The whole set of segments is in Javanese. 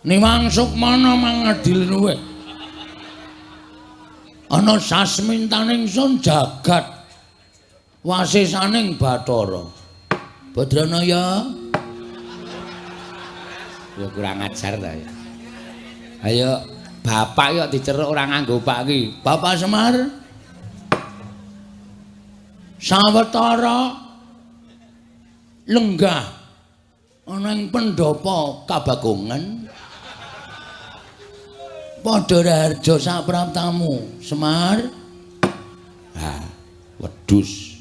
Niwang Sukmana mangadil luwe. Ana sasmintaning sun jagat wasisaning Bathara. Badranaya. Ya kurang ajar ta ya. Ayo bapak yo diceruk ora nganggo pak iki. Bapak Semar. Sawetara lenggah ana ing pendopo Kabagongan. Padha Raharja sapraptamu, Semar. Ha, wedhus.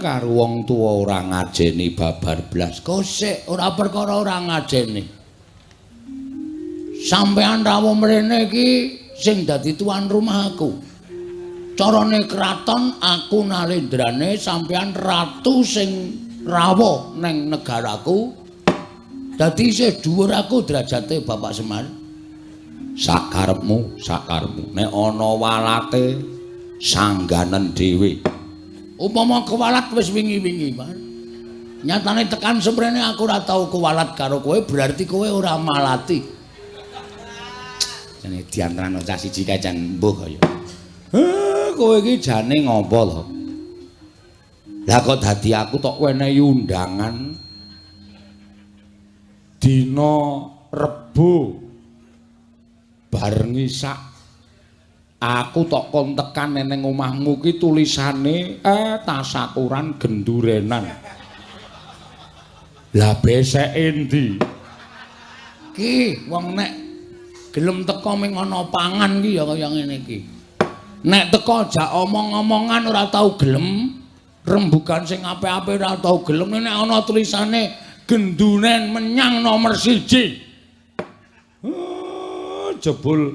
Karo wong tuwa ora ngajeni babar blas. Kosek ora perkara ora ngajeni. Sampeyan rawuh mrene iki sing dadi tuan rumahku. Carane kraton aku nalendrane sampeyan ratu sing rawuh ning negaraku. Dadi isih dhuwur aku derajate Bapak Semar. Sakarepmu, sakarepmu. Nek ana walate sangganen dhewe. Upama kewalat wis wingi-wingi, Mas. Nyatane tekan semrene aku ora tau kewalat karo kowe, berarti kowe ora malati. Jane diantarane cah siji kae jan mbuh kaya. Kowe iki jane ngopo lho? Lah kok dadi aku tok wenehi undangan dina Rebo bareng isak aku tok kon tekan ning omahmu ki tulisane tasakuran gendurenan. Lah besek endi? Ki wong nek gelem teko ming ana pangan ki ya kaya ngene iki. Nek teko jak omong-omongan ora tau gelem, rembugan sing apik-apik ora tau gelem, nek ana tulisane genduren menyang nomor 1. Jebul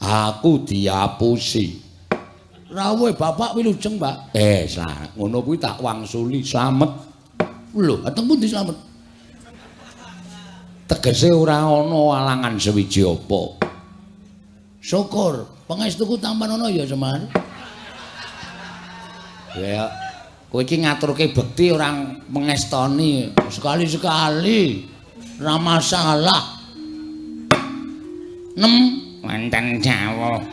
aku diapusi. Rawuhe bapak wilujeng, Pak. Ngono kuwi tak wangsuli slamet. Lho, ateng pundi slamet? Tegese ora ana alangan sewiji apa. Syukur, pangestuku tampan ana ya, Semar. Ya, kowe iki ngaturke bekti orang mengestoni sekali-sekali. Ora masalah. 6 wonten Jawa.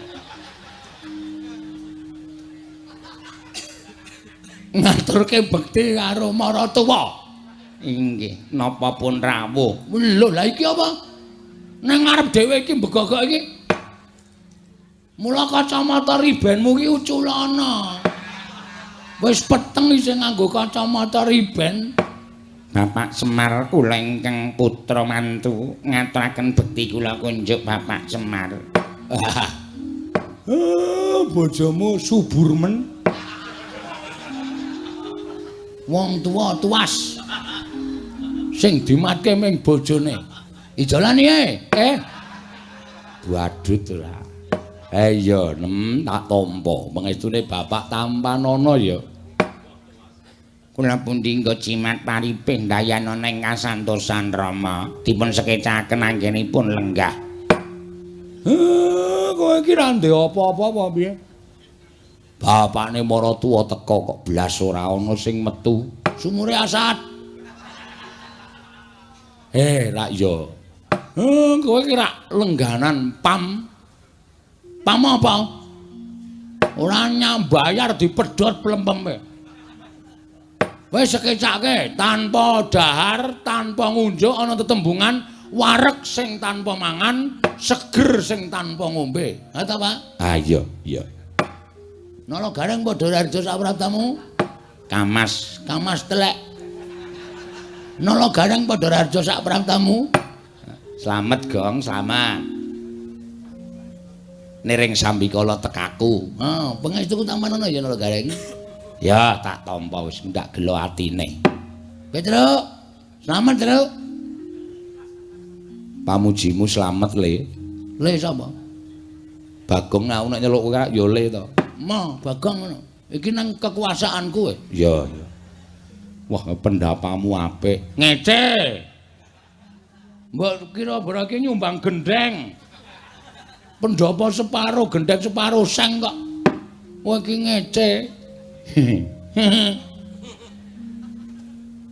Ngaturke bekti karo maratuwa. Inggih, napa pun rawuh. Lho, lah iki apa? Nang ngarep dhewe iki mbegogok iki. Mula kacamata ribenmu ki uculana. Wis peteng isih nganggo kacamata riben. Bapak Semar kula ingkang putra mantu ngaturaken bekti kula kunjuk Bapak Semar. Bojomu subur men. Wong tuwa tuwas. Sing dimatke ming bojone. Ijolani Wadut ora. Iya, tak tampa. Mengestune bapak tampanana ya. Kula pundi nggo cimat paripih dayana ning kasantosan Rama dipun sekecaken anggenipun lenggah. Kowe iki ra ndek apa-apa apa piye? Bapakne maratuwa teka kok blas ora ana sing metu. Sumure asat. Rak ya. Kowe iki rak lengganan pam. Pam apa? Ora nyambayar dipedhot plempeme. Wis sekecake tanpa dahar, tanpa ngunjuk ana tetembungan wareg sing tanpa mangan, seger sing tanpa ngombe. Ha ta, Pak? Iya, iya. Nala gareng padha Raharja sapraptamu. Kamas, kamas telek. Nala gareng padha Raharja sapraptamu. Slamet, Gong, slamet. Niring sambikala tekaku. Pangestuku tampanana ya nala gareng. Ya tak tampa wis ndak gelo atine. Petruk, slamet, Truk. Pamujimu slamet, Le. Le sapa? Bagong aku nek nyeluk kowe ya Le to. Bagong ngono. Iki nang kekuasaanku kowe. Iya, iya. Wah, pendapamu apik. Ngece. Mbok kira berake nyumbang gendeng. Pendopo separo, gendeng separo seng kok. Kowe iki ngece.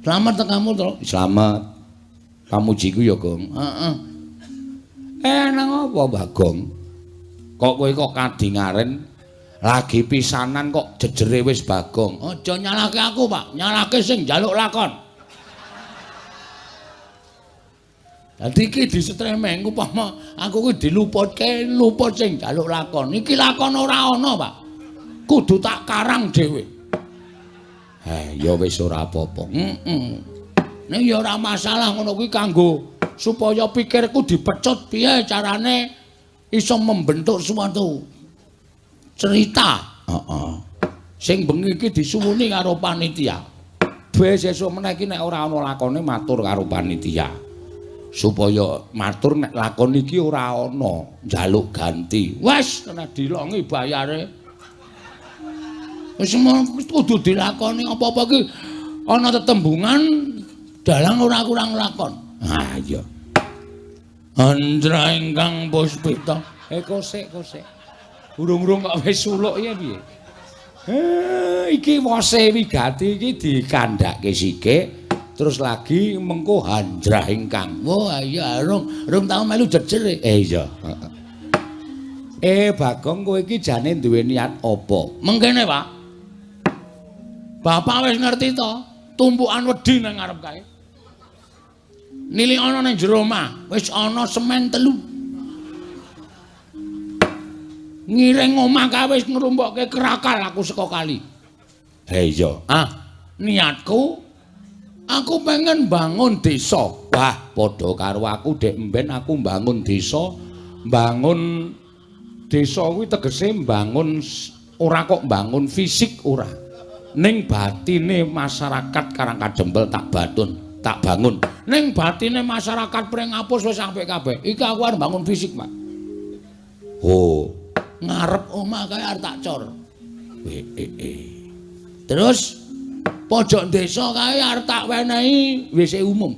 Selamat kamu, Tru. Selamat. Pamujiku ya, Gong. Heeh. Nang apa, Bagong? Kok kowe kok kadingaren lagi pisanan kok jejere wis Bagong. Aja nyalahke aku, Pak. Nyalahke sing njaluk lakon. Dadi iki disetremeng upama aku kuwi diluputke, luput sing njaluk lakon. Iki lakon ora ana, Pak. Kudu tak karang dhewe. Ya wis ora apa-apa. Nek ya ora masalah ngono kuwi kanggo supaya pikirku dipecut piye carane iso membentuk suatu cerita. Sing bengi iki disuwuni karo panitia. Besok meneh iki nek ora ana lakone matur karo panitia. Supaya matur nek lakon iki ora ana, njaluk ganti. Wes kena dilongi bayare. Wis kudu dilakoni apa-apa iki ana tetembungan dalang ora kurang lakon. Ha iya. Andra ingkang Puspita. Kosek. Urung-urung kok wis suluk ya piye? Iki wose wigati iki dikandhake sikik terus lagi mengko Handra ingkang. Wah iya rung tau melu jejer. Iya. Bagong kowe iki jane duwe niat apa? Mengkene, Pak. Bapak wis ngerti to, tumpukan wedi nang ngarep kae. Nili ana ning jero omah, wis ana semen 3. Ngiring omah kae wis ngrumbukke kerakal aku saka kali. Iya. Niatku aku pengen bangun desa. Wah, padha karo aku dek mben aku bangun desa. Bangun desa kuwi tegese bangun ora kok bangun fisik ora. Ning batine masyarakat Karangkadempel tak bangun. Ning batine masyarakat Pringapus wis apik kabeh. Iki aku arep bangun fisik, Pak. Oh, ngarep omah kae arep tak cor. Terus pojok desa kae arep tak wenehi WC umum.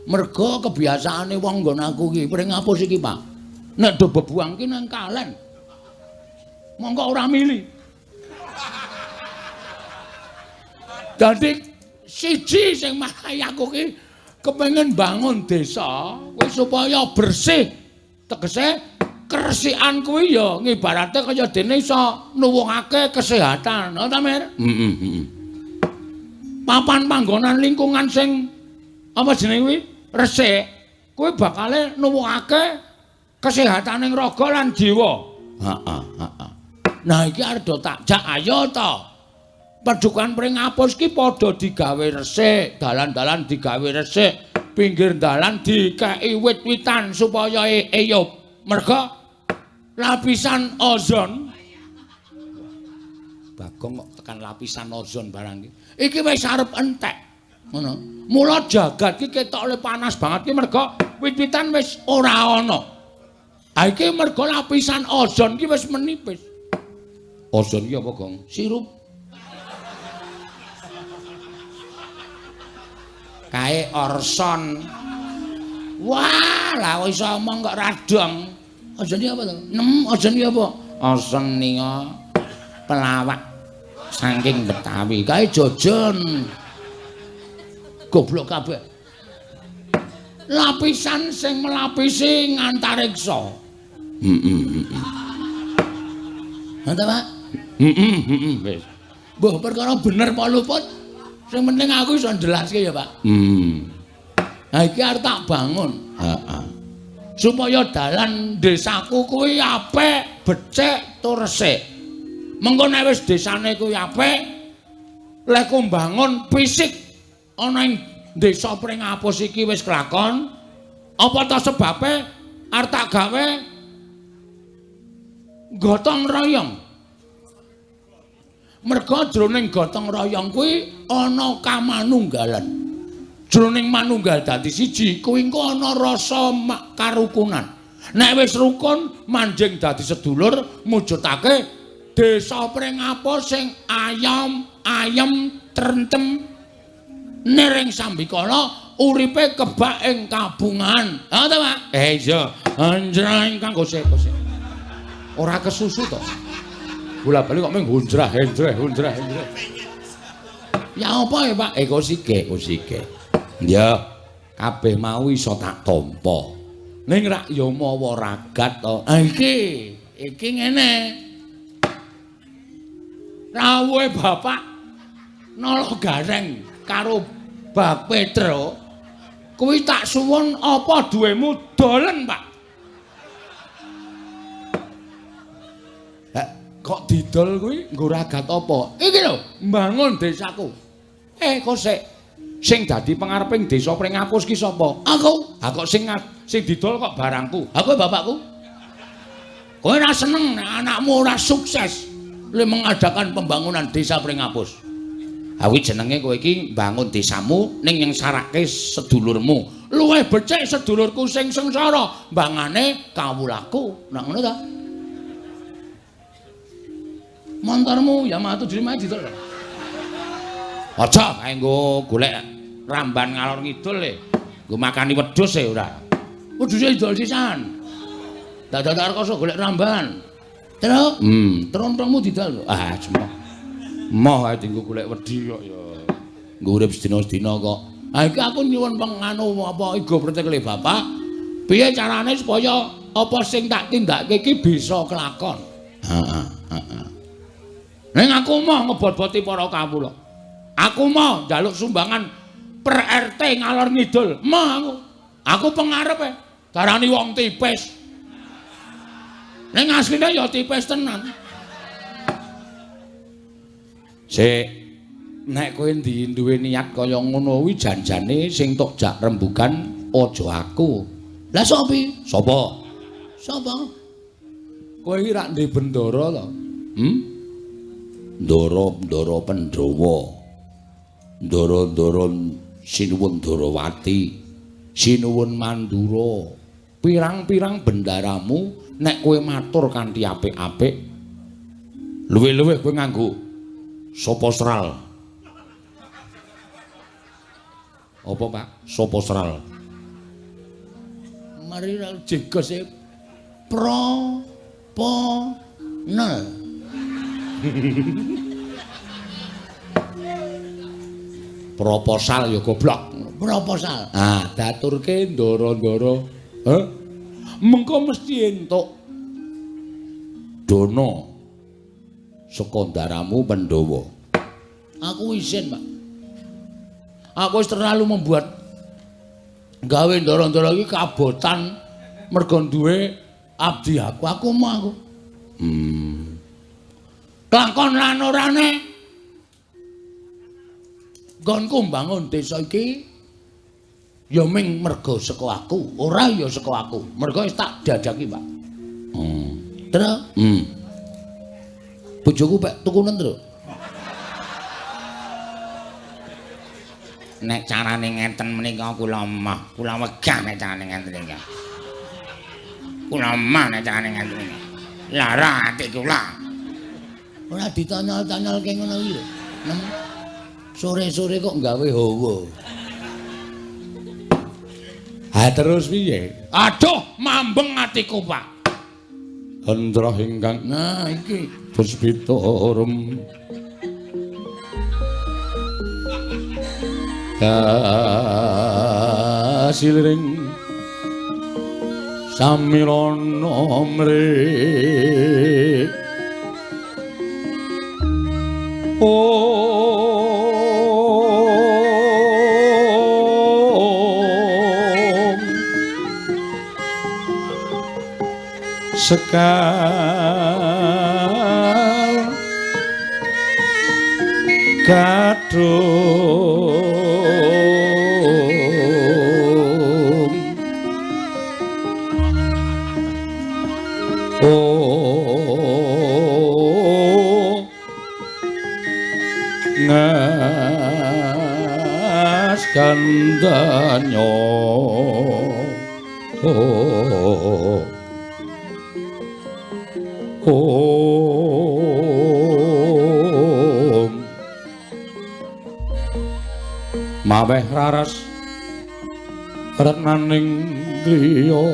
Mergo kebiasaane wong nggon aku iki Pringapus iki, Pak. Nek do bebuang ki nang kalen. Monggo ora mili. Dadi siji sing marai aku ki kepengin bangun desa kuwi supaya bersih. Tegese keresikan kuwi ya ngibarate kaya dene iso nuwuhake kesehatan, ta Mir? Papan panggonan lingkungan sing apa jenenge kuwi resik kuwi bakale nuwuhake kesehataning raga lan jiwa. Nah iki arep tak jak ayo to. Padukan Pringapus ki padha digawe resik, dalan-dalan digawe resik, pinggir dalan dikeki wit-witan supaya eyup. Merga lapisan ozon. Bagong kok tekan lapisan ozon barang iki. Iki wis arep entek. Ngono. Mula jagat ki ketok oleh panas banget ki merga wit-witan wis ora ana. Ha iki merga lapisan ozon ki wis menipis. Ozon ki apa, Gong? Sirup. Kae orson. Wah, lah iso omong kok radong. Ozon iki apa to? Ozon iki apa? Ozon nika pelawak saking Betawi. Kae jojon. Goblok kabeh. Lapisan sing melapisi ngantariksa. Ngoten, Pak? Wis. Mbah perkara bener Pak Luput. Sing penting aku iso ndelaske ya, Pak. Nah iki arep tak bangun. Supaya dalan desaku kuwi apik, becik, tur resik. Mengko nek wis desane kuwi apik, lek ku mbangun fisik ana ing desa Pringapus iki wis kelakon, apa ta sebabe arep tak gawe gotong royong. Merga jroning gotong royong kuwi ana kamanunggalan. Jroning manunggal dadi siji kuwi engko ana rasa karukunan. Nek wis rukun manjing dadi sedulur mujudake desa Pringapus sing ayem trentem nering sambikala uripe kebak ing kabungan. Ha ta, Pak? Iya. Anjra ingkang gosek. Ora kesusu to. Bola-bali kok mung hunjrah. Ya apa ya, Pak? Kusike. Ya, kabeh mau iso tak tampa. Ning rak ya mawa ragat to. Iki ngene. Rawuhe Bapak Nala Gareng karo Bak Petro kuwi tak suwun apa duwemu dolen, Pak? Kok didol kuwi nggo ragat apa? Iki lho, mbangun desaku. Kok sing dadi pangareping desa Pringapus ki sapa? Aku. Ha kok sing didol kok barangku. Aku bapakku. Kowe ora seneng nek anakmu ora sukses le mengadakan pembangunan desa Pringapus. Ha kuwi jenenge kowe iki mbangun desamu ning yang sarake sedulurmu. Luwih becik sedulurku sing sengsara, mbangane kawulaku. Nek ngono ta? Montormu ya matu dhewe mah didol. Aja kanggo golek ramban ngalor ngidul le. Nggo makani wedhus e ora. Wedhuse idol sisan. Dadak arkoso golek ramban. Terus trontongmu didol. Ah, semah. Moh ae dienggo golek wedi kok ya. Nggo urip sedina-sedina kok. Ha iki aku nyuwun penganu apa iga pretekle Bapak. Piye carane supaya apa sing tak tindakake iki bisa kelakon. Heeh. Ning aku mau ngebot-boti para kawula. Aku mau njaluk sumbangan per RT ngalor ngidul. Mau aku. Aku pengarepe darani wong tipis. Ning asline ya tipis tenan. Sik nek kowe duwe niat kaya ngono kuwi janjane sing tok jak rembugan aja aku. Lah sapa? Sapa? Kowe iki rak ndek bendara to? Ndara Pandhawa. Ndara Sinuwun Darawati. Sinuwun Mandura. Pirang-pirang bendaramu nek kowe matur kanthi apik-apik. Luwih-luwih kowe nganggo soposral. Apa, Pak? Soposral. Mari jegose nel. Proposal ya goblok. Proposal. Ah, daturke ndara-ndara. Mengko mesti entuk dana saka ndaramu Pandhawa. Aku isin, Pak. Aku wis terlalu membuat gawe ndara-ndara iki kabotan mergo duwe abdi aku. Aku mau aku. Lakon lan orane nggonku mbangun desa iki ya ming mergo saka aku, ora ya saka aku. Mergo wis tak dadaki, Pak. Terus? Bojoku pek tukunen terus. Nek carane ngenten menika kula wegah nek carane ngenten iki. Kula mah nek carane ngenten iki. Lara ati kula. Ora ditanyal-tanyalke ngono iki lho. Sore-sore kok gawe hawa. Ha terus piye? Aduh, mambeng atiku, Pak. Hendra ingkang nah iki puspitorum. Kasiling samirana mrih. Sekal kadung ngas kandanya maweh raras retnaning griya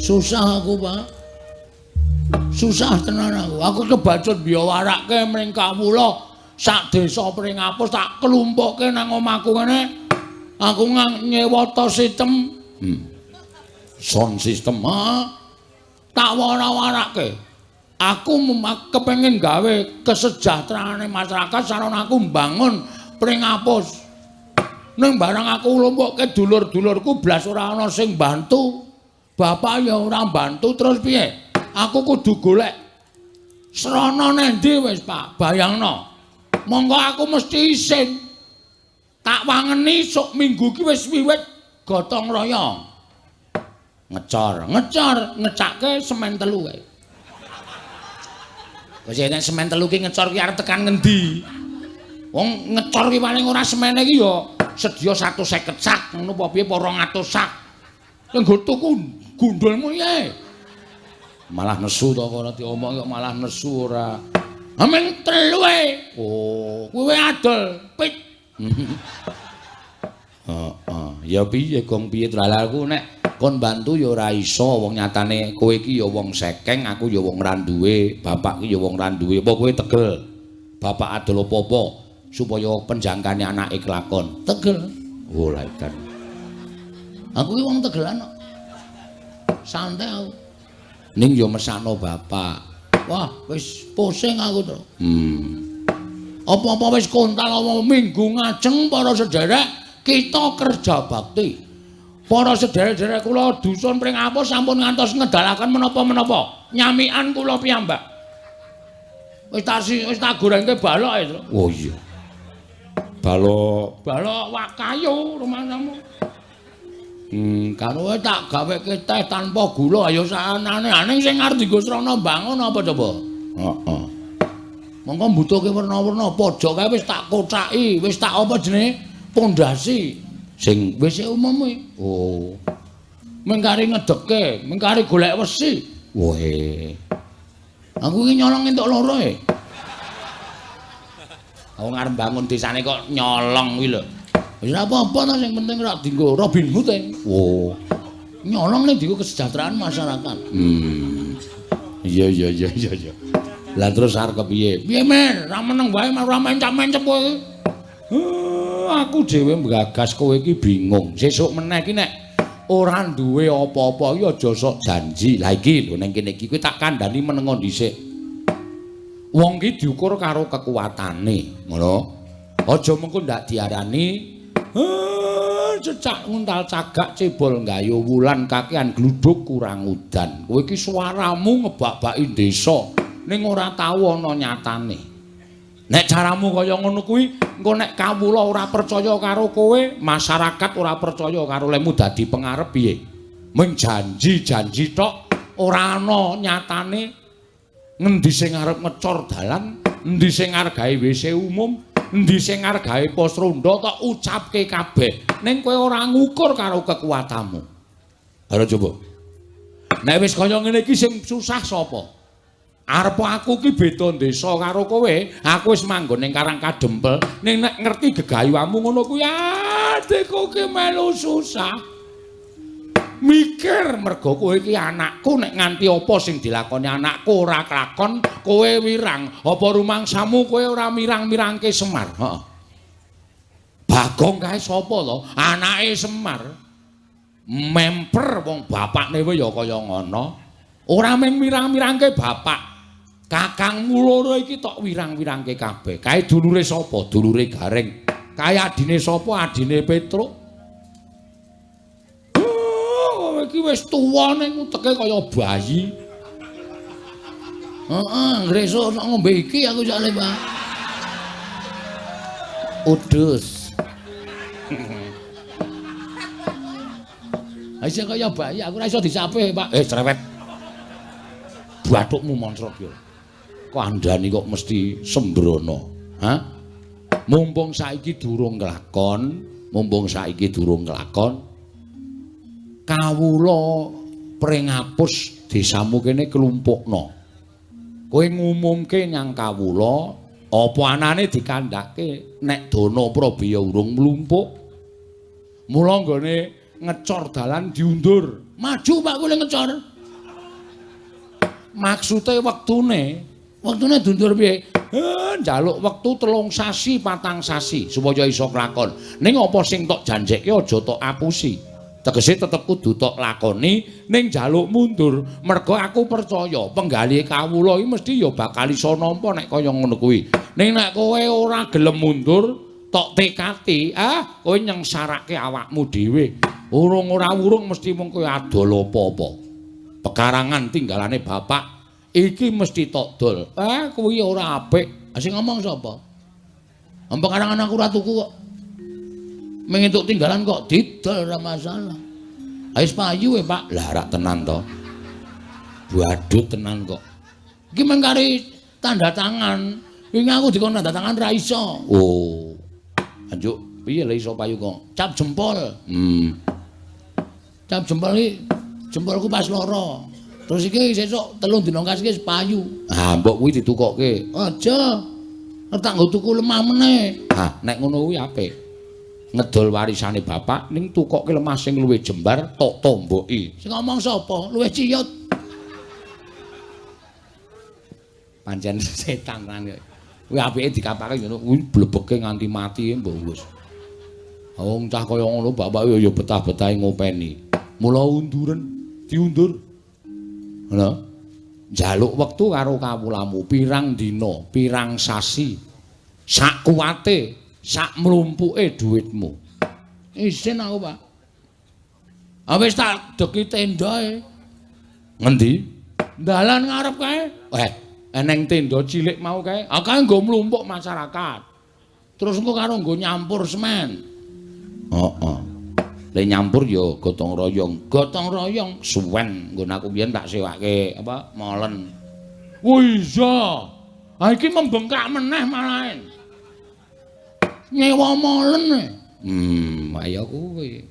Susah aku, Pak. Susah tenan aku. Aku kebacut biawarake mring kawula sak desa Pringapus tak kelumpukke nang omahku ngene. Aku nyewa to sistem. Sound system, tak wara-warake. Aku kepengin gawe kesejahteraane masyarakat sarana aku mbangun Pringapus. Ning barang aku lumpukke dulur-dulurku blas ora ana sing bantu. Bapak ya ora bantu terus piye? Aku kudu golek srana nendi wis, Pak. Bayangno. Monggo aku mesti isin. Tak wangeni sok minggu ki wis wiwit gotong royong. Ngecor, ngecake semen 3 kae. Wis nek semen 3 ki ngecor ki arep tekan ngendi? Wong ngecor ki paling ora semene ki ya sedia 150 sak, ngono apa piye 200 sak. Nggo tuku gundulmu ya. Malah nesu to kok ora diomong kok malah nesu ora. Amen 3 ae. Oh, kuwi adol pit. Ya piye gong piye tralaku nek kon bantu ya ora iso wong nyatane kowe iki ya wong sekeng, aku ya wong ra duwe, bapak iki ya wong ra duwe. Apa kowe tegel? Bapak adol apa-apa supaya penjangkane anake kelakon. Tegel. Oh, lha ikan. Aku iki wong tegelan kok. Santai aku. Ning ya mesakno bapak. Wah, wis pusing aku to. Apa-apa wis kontal apa minggu ngajeng para sederek kita kerja bakti. Para sederek-sederek kula dusun Pringapus sampun ngantos ngedalaken menapa-menapa. Nyamikan kula piyambak. Wis tak gorengke balok ya. Oh iya. Balok wakayu rumahmu. Karo tak gaweke teh tanpa gula ya sanane. Aning sing arep dienggo srana bangun apa coba? Heeh. Monggo mbutuhke werna-werna pojok kae wis tak kocaki, wis tak apa jenenge? Pondasi sing wis umum kuwi. Oh. Mengkari ngedekke, mengkari golek wesi. Woe. Aku iki nyolong entuk loro e. Aku ngarep bangun desane kok nyolong kuwi lho. Wis apa-apa to sing penting rak dienggo Robin Hood e. Oh. Nyolong ning dienggo kesejahteraan masyarakat. Iya. Lah terus arep kepiye? Piye men? Ra meneng wae ora mencap-mencep kowe. Aku dhewe mgagas kowe iki bingung. Sesuk meneh iki nek ora duwe apa-apa ya aja sok janji. Lah iki lho ning kene iki kowe tak kandhani menengo dhisik. Wong iki diukur karo kekuatane, ngono. Aja mengko ndak diarani cecak nguntal cagak cebol nggayu wulan kakean gluduk kurang udan. Kowe iki suaramu ngebak-baki desa ning ora tau ana nyatane. Nek caramu kaya ngono kuwi, engko nek kawula ora percaya karo kowe, masyarakat ora percaya karo lemu dadi pengarep piye? Mung janji-janji tok, ora ana nyatane. Ngendi sing arep ngecor dalan, endi sing arep gawe WC umum, endi sing arep gawe pos ronda tok ucapke kabeh. Ning kowe ora ngukur karo kekuatanmu. Ayo coba. Nek wis kaya ngene iki sing susah sapa? Arep aku ki beda desa karo kowe, aku wis manggon ning Karang Kadempel, ning nek ngerti gegayuhanmu ngono kuwi adekku ki melu susah. Mikir mergo kowe iki anakku nek nganti apa sing dilakoni anakku ora kelakon, kowe wirang. Apa rumangsamu kowe ora mirang-mirangke Semar? Heeh. Bagong kae sapa to? Anake Semar. Memper wong bapakne wae ya kaya ngono. Ora mung mirang-mirangke bapak. Kakangmu loro iki tok wirang-wirangke kabeh. Kae dulure sapa? Dulure Gareng. Kae adine sapa? Adine Petruk. Kowe iki wis tuwa ning uteke kaya bayi. Heeh, ngresuk nek ngombe iki aku jane, Pak. Udus. Aja kaya bayi, aku ora iso disape, Pak. Cerewet. Bathukmu monsrot yo. Kandhani kok mesti sembrono. Hah? Mumpung saiki durung kelakon, kawula pring ngapus desamu kene klumpukna. Kowe ngumumke nyang kawula apa anane dikandhake nek Dana Prabaya urung mlumpuk. Mula nggone ngecor dalan diundur. Maju Pak kowe ngecor. Maksude wektune diundur piye? Njaluk wektu 3 sasi 4 sasi supaya iso klakon. Ning apa sing tok janjekke aja tok apusi. Tegese tetep kudu tok lakoni ning njaluk mundur. Mergo aku percaya penggalih kawula iki mesti ya bakal iso nampa nek kaya ngono kuwi. Ning nek kowe ora gelem mundur, tok tekati, kowe nyengsarake awakmu dhewe. Urung-ora-urung mesti mung kowe adol apa-apa. Pekarangan tinggalane bapak iki mesti tok dol. Kuwi ora apik. Sing ngomong sapa? Pekarangan aku ora tuku kok. Mengentuk tinggalan kok didol ora masalah. Wis payu Pak. Lah rak tenan to. Badut tenan kok. Iki mengkari tanda tangan. Wingi aku dikon tanda tangan ra iso. Oh. Anjuk, piye lho iso payu kok? Cap jempol. Cap jempol iki jempolku pas loro. Terus iki sesuk 3 dina kas iki payu. Mbok kuwi ditukokke. Aja. Tak nggo tuku lemah meneh. Nek ngono kuwi apik. Ngedol warisane bapak ning tukokke lemah sing luwih jembar tok tomboki. Sing ngomong sapa? Luwih ciyut. Pancen setan kan. Kuwi apike dikapake ngono kuwi blebeke nganti mati mbok wis. Wong cah kaya ngono bapak ya betah-betahe ngopeni. Mula diundur. Lho. Njaluk wektu karo kawulamu pirang dina, pirang sasi. Sak kuwate sak mlumpuke dhuwitmu. Isin aku, Pak. Wis tak deki tendae. Ngendi? Dalan ngarep kae. Eneng tenda cilik mau kae. Kae nggo mlumpuk masyarakat. Terus engko karo nggo nyampur semen. Le nyampur ya gotong royong suwen nggon aku biyen tak sewake apa molen. Iya. Iki membengkak meneh malahan. Nyewa molen. Ayo kuwi.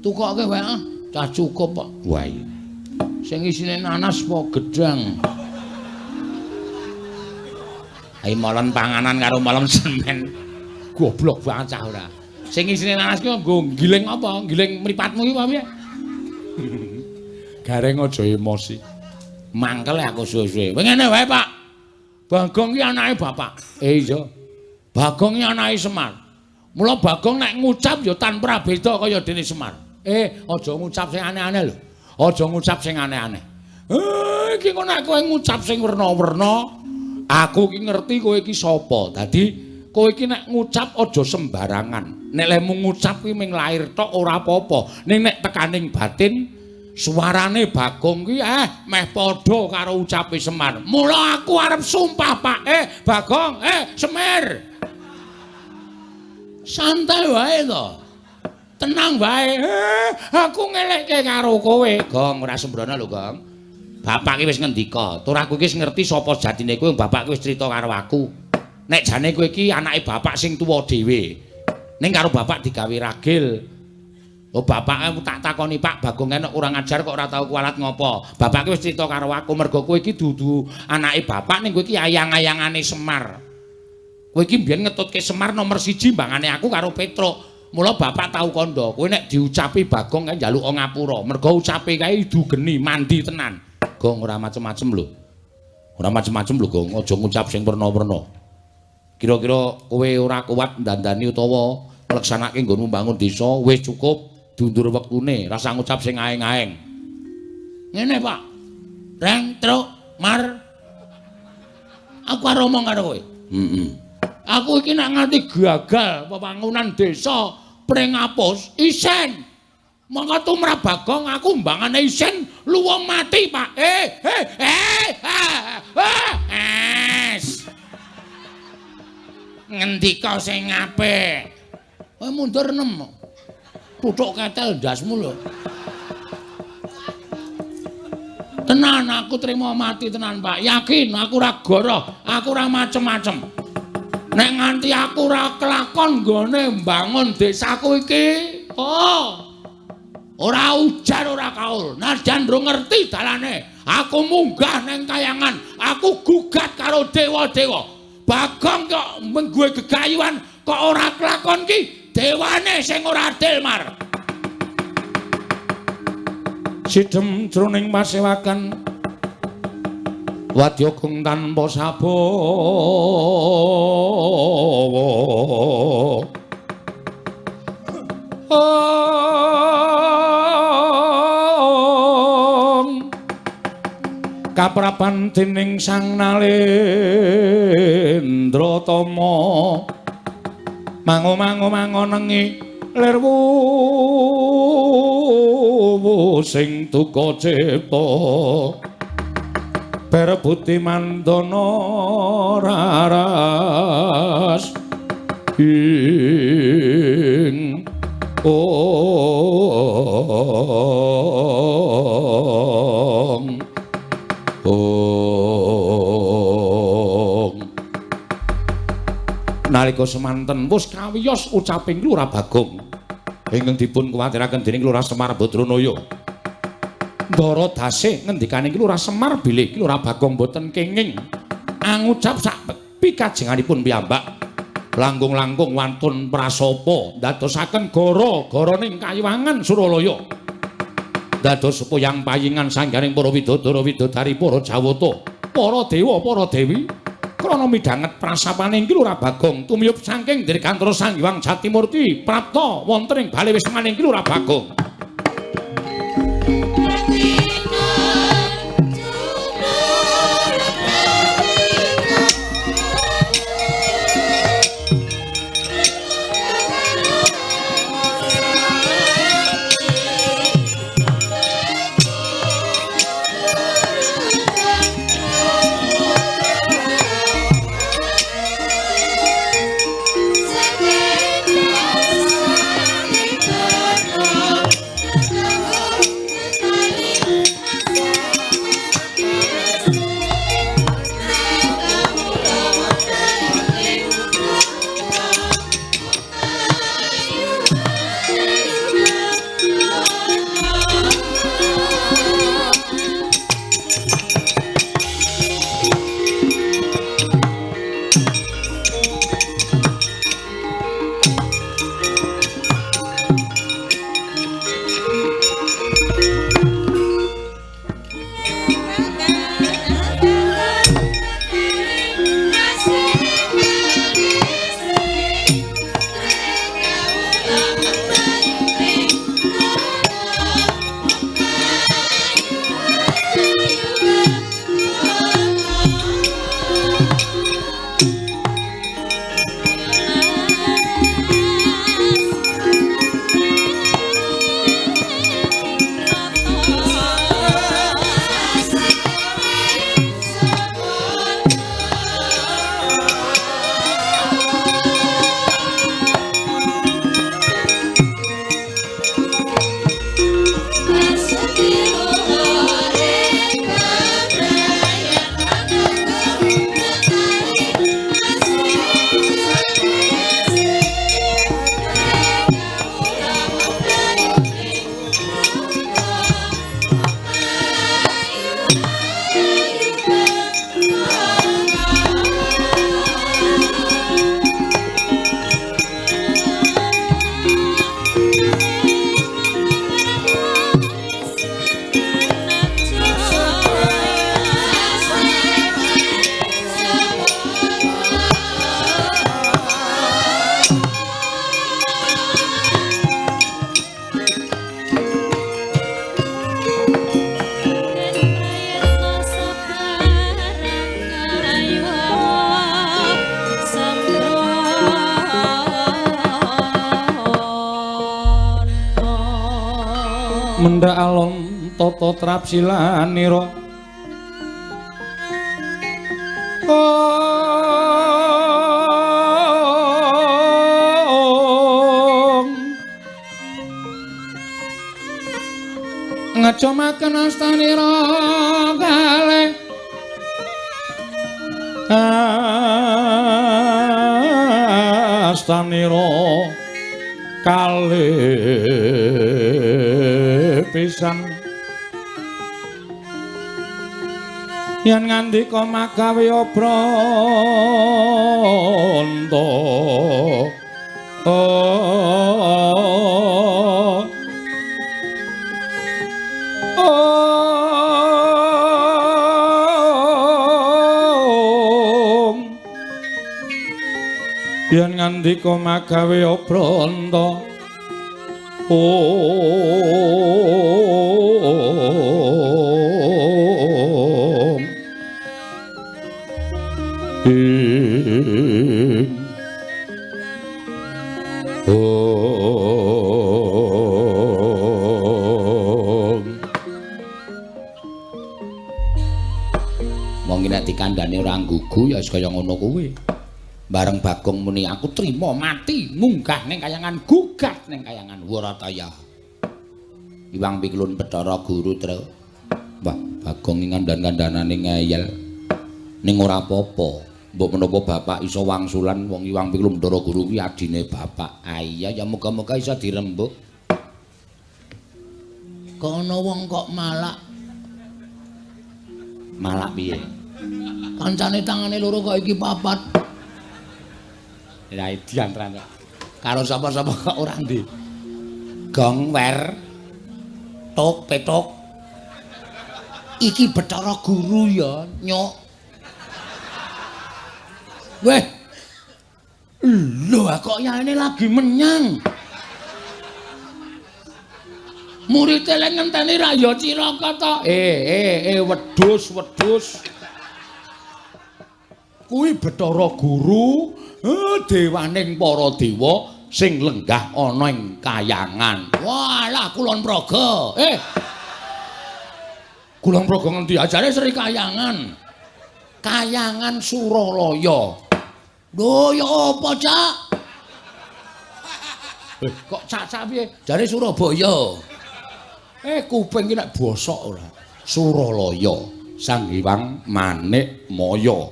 Tukokke wae cah cukup kok. Wah iya. Sing isine nanas apa gedang. Ayo molen panganan karo molen semen. Goblok banget cah ora. Sing isine nanas ki nggo giling apa? Giling mripatmu iki apa piye? Gareng aja emosi. Mangkel aku suwe-suwe. Ngene wae, Pak. Bagong ki anake bapak. Iya. Bagong ki anake Semar. Mula Bagong nek ngucap ya tanpa beda kaya dene Semar. Aja ngucap sing aneh-aneh lho. Aja ngucap sing aneh-aneh. Iki kok nek kowe ngucap sing werna-werna, aku ki ngerti kowe iki sapa. Dadi kowe iki nek ngucap aja sembarangan. Nek lemu ngucap kuwi ming lair tok ora apa-apa. Ning nek tekaning batin suarane Bagong ki meh padha karo ucape Semar. Mula aku arep sumpah, Pak. Bagong, Semar. Santai wae to. Tenang wae. Aku ngelekke karo kowe. Gong ora sembrono lho, Gong. Bapak ki wis ngendika, tur aku iki ngerti sapa jatine kowe, bapak ki wis crita karo aku. Nek jane kowe iki anake bapak sing tuwa dhewe. Ning karo bapak digawe ragil. Bapak tak takoni, Pak, Bagong enek ora ngajar kok ora tau kualat ngopo. Bapak ki wis crita karo aku mergo kowe iki dudu anake bapak ning kowe iki ayang-ayangane Semar. Kowe iki mbiyen ngetutke Semar nomor 1 mbangane aku karo Petruk. Mula bapak tau kandha, kowe nek diucapi Bagong kae njaluk ngapura. Mergo ucape kae dugeni mandi tenan. Gong ora macem-macem lho. Ora macem-macem lho, Gong. Aja ngucap sing werna-werna. Kira-kira kowe ora kuat ndandani utawa ngleksanake nggonmu mbangun desa, wis cukup diundur wektune, rasa ngucap sing aeng-aeng. Ngene, Pak. Reng, Truk, Mar. Aku arep omong karo kowe. Aku iki nek nganti gagal pembangunan desa pring ngapus isen. Monggo tumrap Bagong aku mbangane isen luwung mati, Pak. Ngendika sing apik. Kowe mundur nem. Tuthuk ketel ndasmu lho. Tenan aku trima mati tenan, Pak. Yakin aku ora goroh, aku ora macem-macem. Nek nganti aku ora kelakon nggone mbangun desaku iki, ora ujar ora kaul. Najan durung ngerti dalane, aku munggah ning kayangan, aku gugat karo dewa-dewa. Bagong kok mengguwe gegayuhan kok ora kelakon ki, dewane sing ora adil mar. Sidhem jroning pasewakan wadya kung tanpa sabawa kaprapan dening Sang Nalendra Tama mango nengi lerwu sing duka cipta berebuti mandana raras ing nalika semanten wus kawiyos ucaping Lurah Bagong ingkang dipun kuwatiraken dening Lurah Semar Badranaya. Ndara dasih ngendikaning Lurah Semar bilih Lurah Bagong boten kenging ngucap sak pikajenganipun piyambak. Langkung-langkung wantun prasapa ndadosaken gara-garaning Kayiwangan Suralaya. Dados supayang payingan sanggaring para widodara-widodari para Jawata, para dewa, para dewi krana midhanget prasapaning Lurah Bagong tumiyup saking Dirgantara Sang Hyang Jatimurti prapta wonten ing bale wismaning Lurah Bagong. Mendak alon tata trapsilanira ngajomaken astanira kalih astanira kalih pisan yen ngandika magawe Branta yen ngandika magawe Branta mongki nek dikandhani ora nggugu ya wis kaya ngono kuwi. Bareng Bagong muni aku trima mati munggah ning kayangan gugat ning kayangan Warataya. Iwang Pikulun Bathara Guru Tru. Wah, Bagong ngandhan-kandhanane ngeyel. Ning ora apa-apa. Mbok menapa bapak iso wangsulan wong Iwang Pikulun Bathara Guru kuwi adine bapak. Iya ya muga-muga iso dirembuk. Kok ana wong kok malak. Malak piye? Kancane tangane loro kok iki papat. Ya diantran karo sapa-sapa kok ora ndi. Gong wer tok petok. Iki Bathara Guru ya, Nyok. Weh. Lho kok yaene lagi menyang. Murid lek ngenteni ra ya cilaka to. Wedhus. Kuwi Bathara Guru dewaning para dewa sing lenggah ana ing kayangan. Walah Kulon Praga. Kulon Praga ngendi ajare Sri Kayangan. Kayangan Suralaya. Lho ya apa, Cak? Kok cak-cak piye? Jare Surabaya. Kuping iki nek bosok ora. Suralaya, Sang Hyang Manikmaya.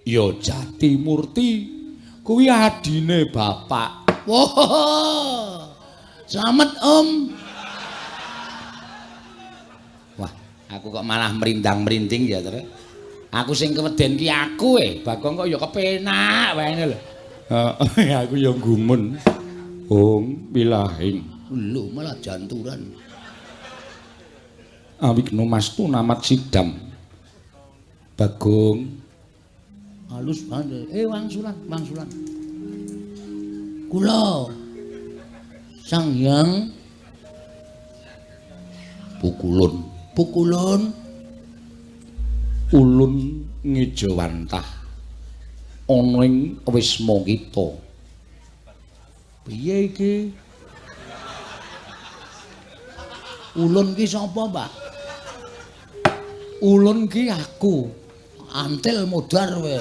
Ya Jatimurti. Kuwi adine bapak. Wah. Selamat Om. Wah, aku kok malah merindang-merinding ya, Tru. Aku sing keweden ki aku Bagong kok ya kepenak wae lho. Heeh, aku ya gumun. Om pilahing. Lho, malah janturan. Awikna mastu namat sidam. Bagong halus banget. Wangsulan. Kula Sang Hyang Pukulun. Ulun ngejawantah ana ing wisma kita. Piye iki? Ulun ki sapa, Pak? Ulun ki aku. Antil modar we.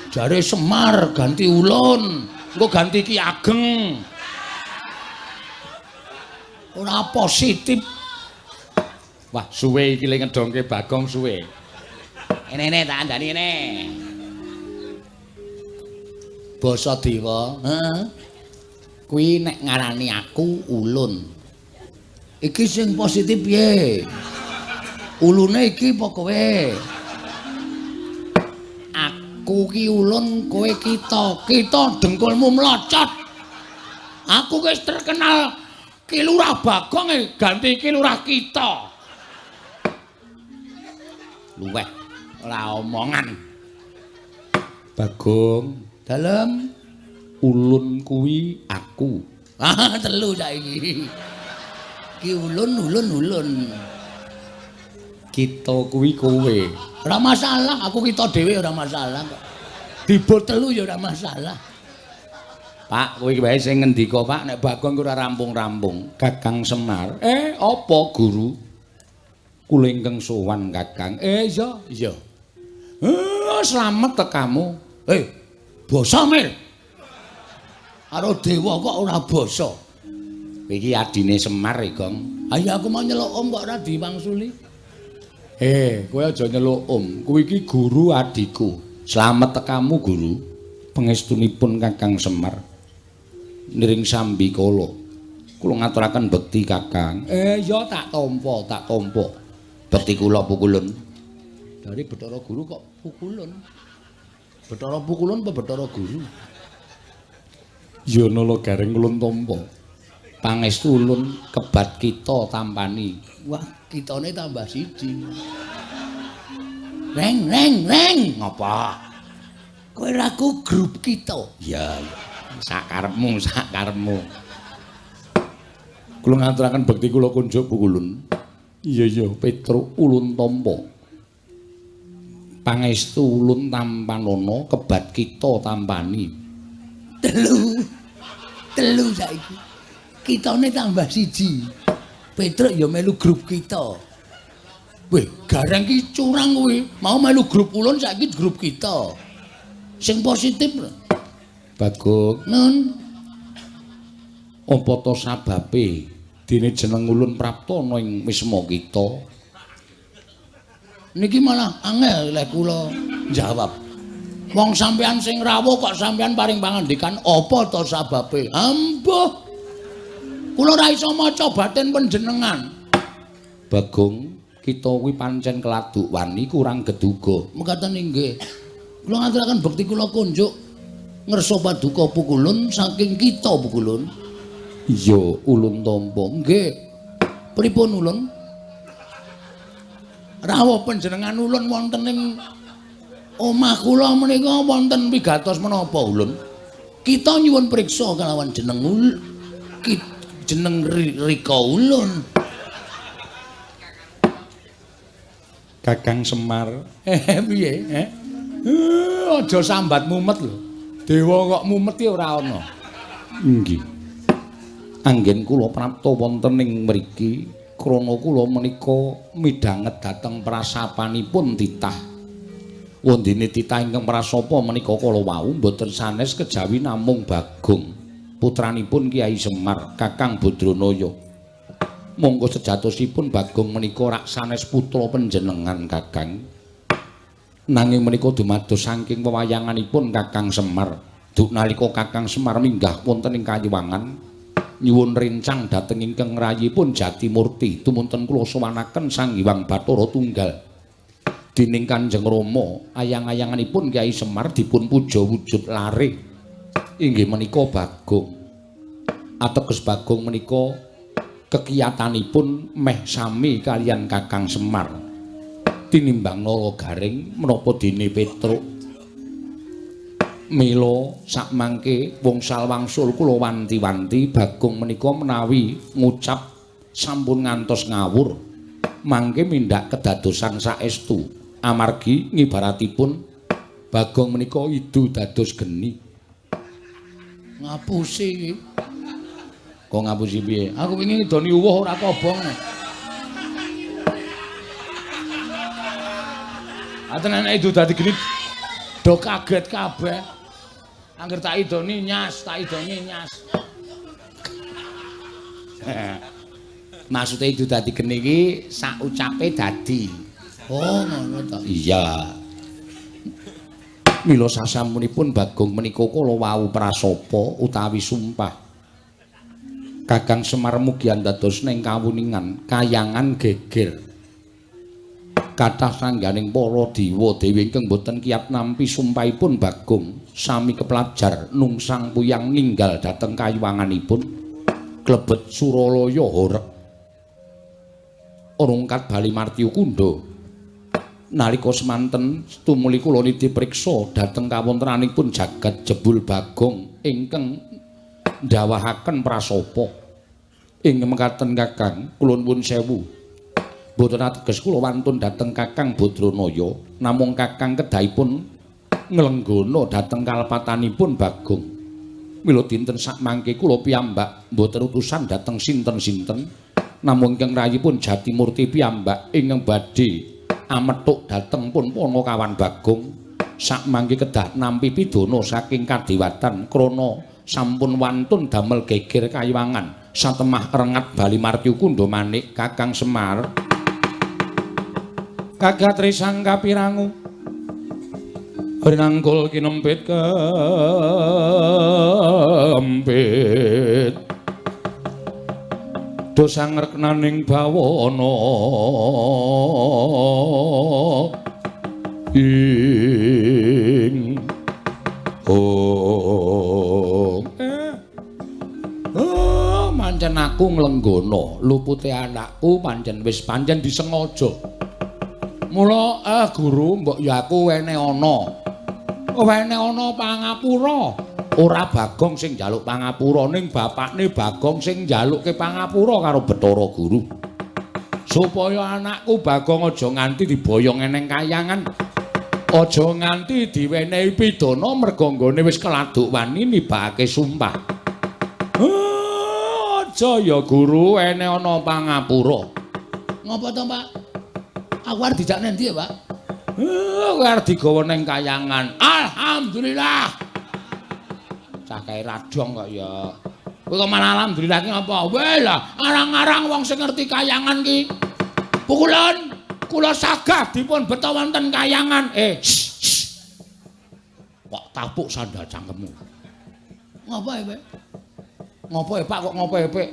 Jare Semar ganti Ulun, engko ganti Ki Ageng. Ora positif. Wah, suwe iki le ngedongke Bagong suwe. Ene tak andani ngene. Basa dewa, kuwi nek ngarani aku Ulun. Iki sing positif piye? Ulune iki apa kowe? Aku ki Ulun, kowe kita. Kita dengkulmu mlocot. Aku wis terkenal Ki Lurah Bagong ganti Ki Lurah kita. Luweh ora omongan. Bagong, dalem Ulun kuwi aku. Telu saiki. Ki Ulun. Kita kuwi kowe. Ora masalah, aku kita dhewe ora masalah kok. Dibot telu ya ora masalah. Pak, kowe wae sing ngendika, Pak, nek Bagong ora rampung-rampung. Kakang Semar. Apa Guru? Kula ingkang sowan, Kakang. Iya. Slamet tekamu. Basa Mir. Karo dewa kok ora basa. Iki adine Semar, Gong. Ayo aku mau nyeluk Om kok ora diwangsuli. Kowe aja nyeluk Om. Kuwi iki guru adikku. Slamet tekamu guru. Pangestunipun Kakang Semar. Niring sambi kala. Kula ngaturaken bekti Kakang. Ya tak tampa. Bekti kula pukulun. Dari Bathara Guru kok pukulun. Bathara pukulun apa Bathara Guru? Ya nala gareng ulun tampa. Pangestu ulun kebat kita tampani. Wah, kitane tambah siji. Reng. Ngapa? Kowe raku grup kita. Ya, sakarepmu. Kula ngaturaken bekti kula kunjuk pukulun. Iya, Petruk ulun tampa. Pangestu ulun tampanana kebat kita tampani. Telu saiki. Kitane tambah siji. Petruk ya melu grup kita. Weh, gareng ki curang kuwi. Mau melu grup ulun saiki grup kita. Sing positif. Bagong. Nun. Apa to sababe dene jeneng ulun prapta ana ing wisma kita? Niki malah angel lek kula jawab. Wong sampean sing rawuh kok sampean paring pangandikan apa to sababe? Ambuh. Kula ora iso maca batin panjenengan. Bagong, kita kuwi pancen keladuk wani kurang geduga. Mekaten inggih. Kula ngaturaken bekti kula kunjuk ngersa paduka pukulun saking kita pukulun. Iya, ulun tampa. Nggih. Pripun ulun? Rawuh panjenengan ulun wonten ing omah kula menika wonten pigatos menapa ulun? Kita nyuwun priksa kalawan jeneng jeneng Rika ulun. Kakang Semar. Piye? Aja sambat mumet lho. Dewa kok mumet ki ora ana. Nggih. Anggen kula prapta wonten ing mriki krana kula menika midhanget dhateng prasapanipun titah. Wondene titah ingkang prasapa menika kala wau mboten sanes kejawi namung Bagong. Putranipun Kiai Semar, Kakang Badranaya. Monggo sejatosipun Bagong menika rak sanes putra panjenengan Kakang. Nanging menika dumados saking wewayanganipun Kakang Semar. Duk nalika Kakang Semar minggah wonten ing Kayuwangan, nyuwun rencang dhateng ingkang rayipun Jatimurti, tumunten kula sowanaken Sang Hyang Bathara Tunggal. Dening Kanjeng Rama, ayang-ayanganipun Kiai Semar dipun puja wujud lare. Inggih menika Bagong. Ateges Bagong menika kekiyatanipun meh sami kalian Kakang Semar. Tinimbang nala garing menapa dene Petruk. Mila sakmangke wungsal wangsul kula wanti-wanti Bagong menika menawi ngucap sampun ngantos ngawur mangke mindak kedadosan saestu amargi ngibaratipun Bagong menika idu dados geni. Ngapusi iki. Kok ngapusi piye? Aku wingi ngidoni uwuh ora kobong. Atenan idu dadi geni do kaget kabeh. Angger tak idoni nyas. Maksude idu dadi geni iki sak ucape dadi. Oh, ngono to. Iya. Mila sasampunipun Bagong menika kala wau prasapa utawi sumpah. Kakang Semar mugi dados ning kawuningan kayangan geger. Kathah sangganing para dewa dewi ingkang boten kiyat nampi sumpahipun Bagong sami kepelajar nungsang puyang ninggal dhateng kayuwanganipun klebet Suralaya horeg. Rungkat bali Martya Kunda. Nalika semanten tumuli kula nidhi priksa dhateng kawontenanipun jagat jebul Bagong ingkang ndawahaken prasapa. Ing mekaten Kakang, kula nuwun sewu. Boten ateges kula wantun dhateng Kakang Badranaya, namung Kakang kedahipun nglenggana dhateng kalepatanipun Bagong. Mila dinten sakmangke kula piyambak mboten utusan dhateng sinten-sinten, namung ingkang rayipun Jatimurti piyambak ingkang badhe amethuk dhateng pun Panakawan Bagong sakmangke kedah nampi pidana saking kadewatan krana sampun wantun damel geger Kayuwangan satemah rengat bali martyu kundha manik Kakang Semar kagatri sang kapirangu rinangkul kinempit kempit dosang reknaning bawana ing pancen aku nglenggono lupute anakku pancen wis pancen disengaja mula guru mbok ya aku wene ana pangapura ora Bagong sing njaluk pangapura ning bapakne Bagong sing njalukke pangapura karo Bathara Guru supaya anakku Bagong aja nganti diboyong eneng kayangan aja nganti diwenehi pidana merga nggone wis keladuk wani nibake sumpah aja ya guru ene ana pangapura ngapa to Pak aku arep dijak nang ndi ya Pak kowe arep digawa ning kayangan alhamdulillah cakahe radong kok ya kowe kok malah alhamdulillah ki apa wae lah arang-arang wong sing ngerti kayangan ki pukulan kula sagah dipun beta wonten kayangan kok tapuk sandal cangkemmu ngapa ya Pak ngapa ya Pak kok ngapa ya Pak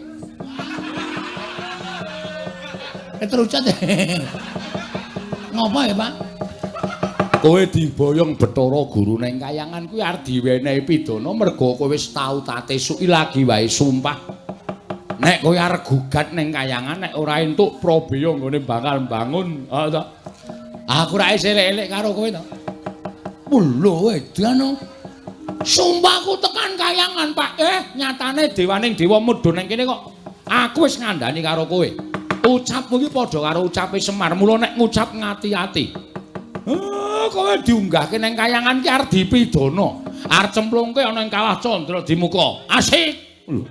terucat ngapa ya Pak kowe diboyong Bathara Guru ning kayangan kuwi arep diwenehi pidana merga kowe wis tau tatesuki lagi wae sumpah nek kowe arep gugat ning kayangan nek ora entuk Prabeya nggone bakal bangun aku ra elek-elek karo kowe to lho edan sumpahku tekan kayangan Pak nyatane dewaning dewa mudhun ning kene kok aku wis ngandani karo kowe ucapmu iki padha karo ucape Semar mula nek ngucap ngati-ati kowe diunggahke ning kayangan ki arep dipidana arep cemplungke ana ing kawah Candra Dimuka asik lho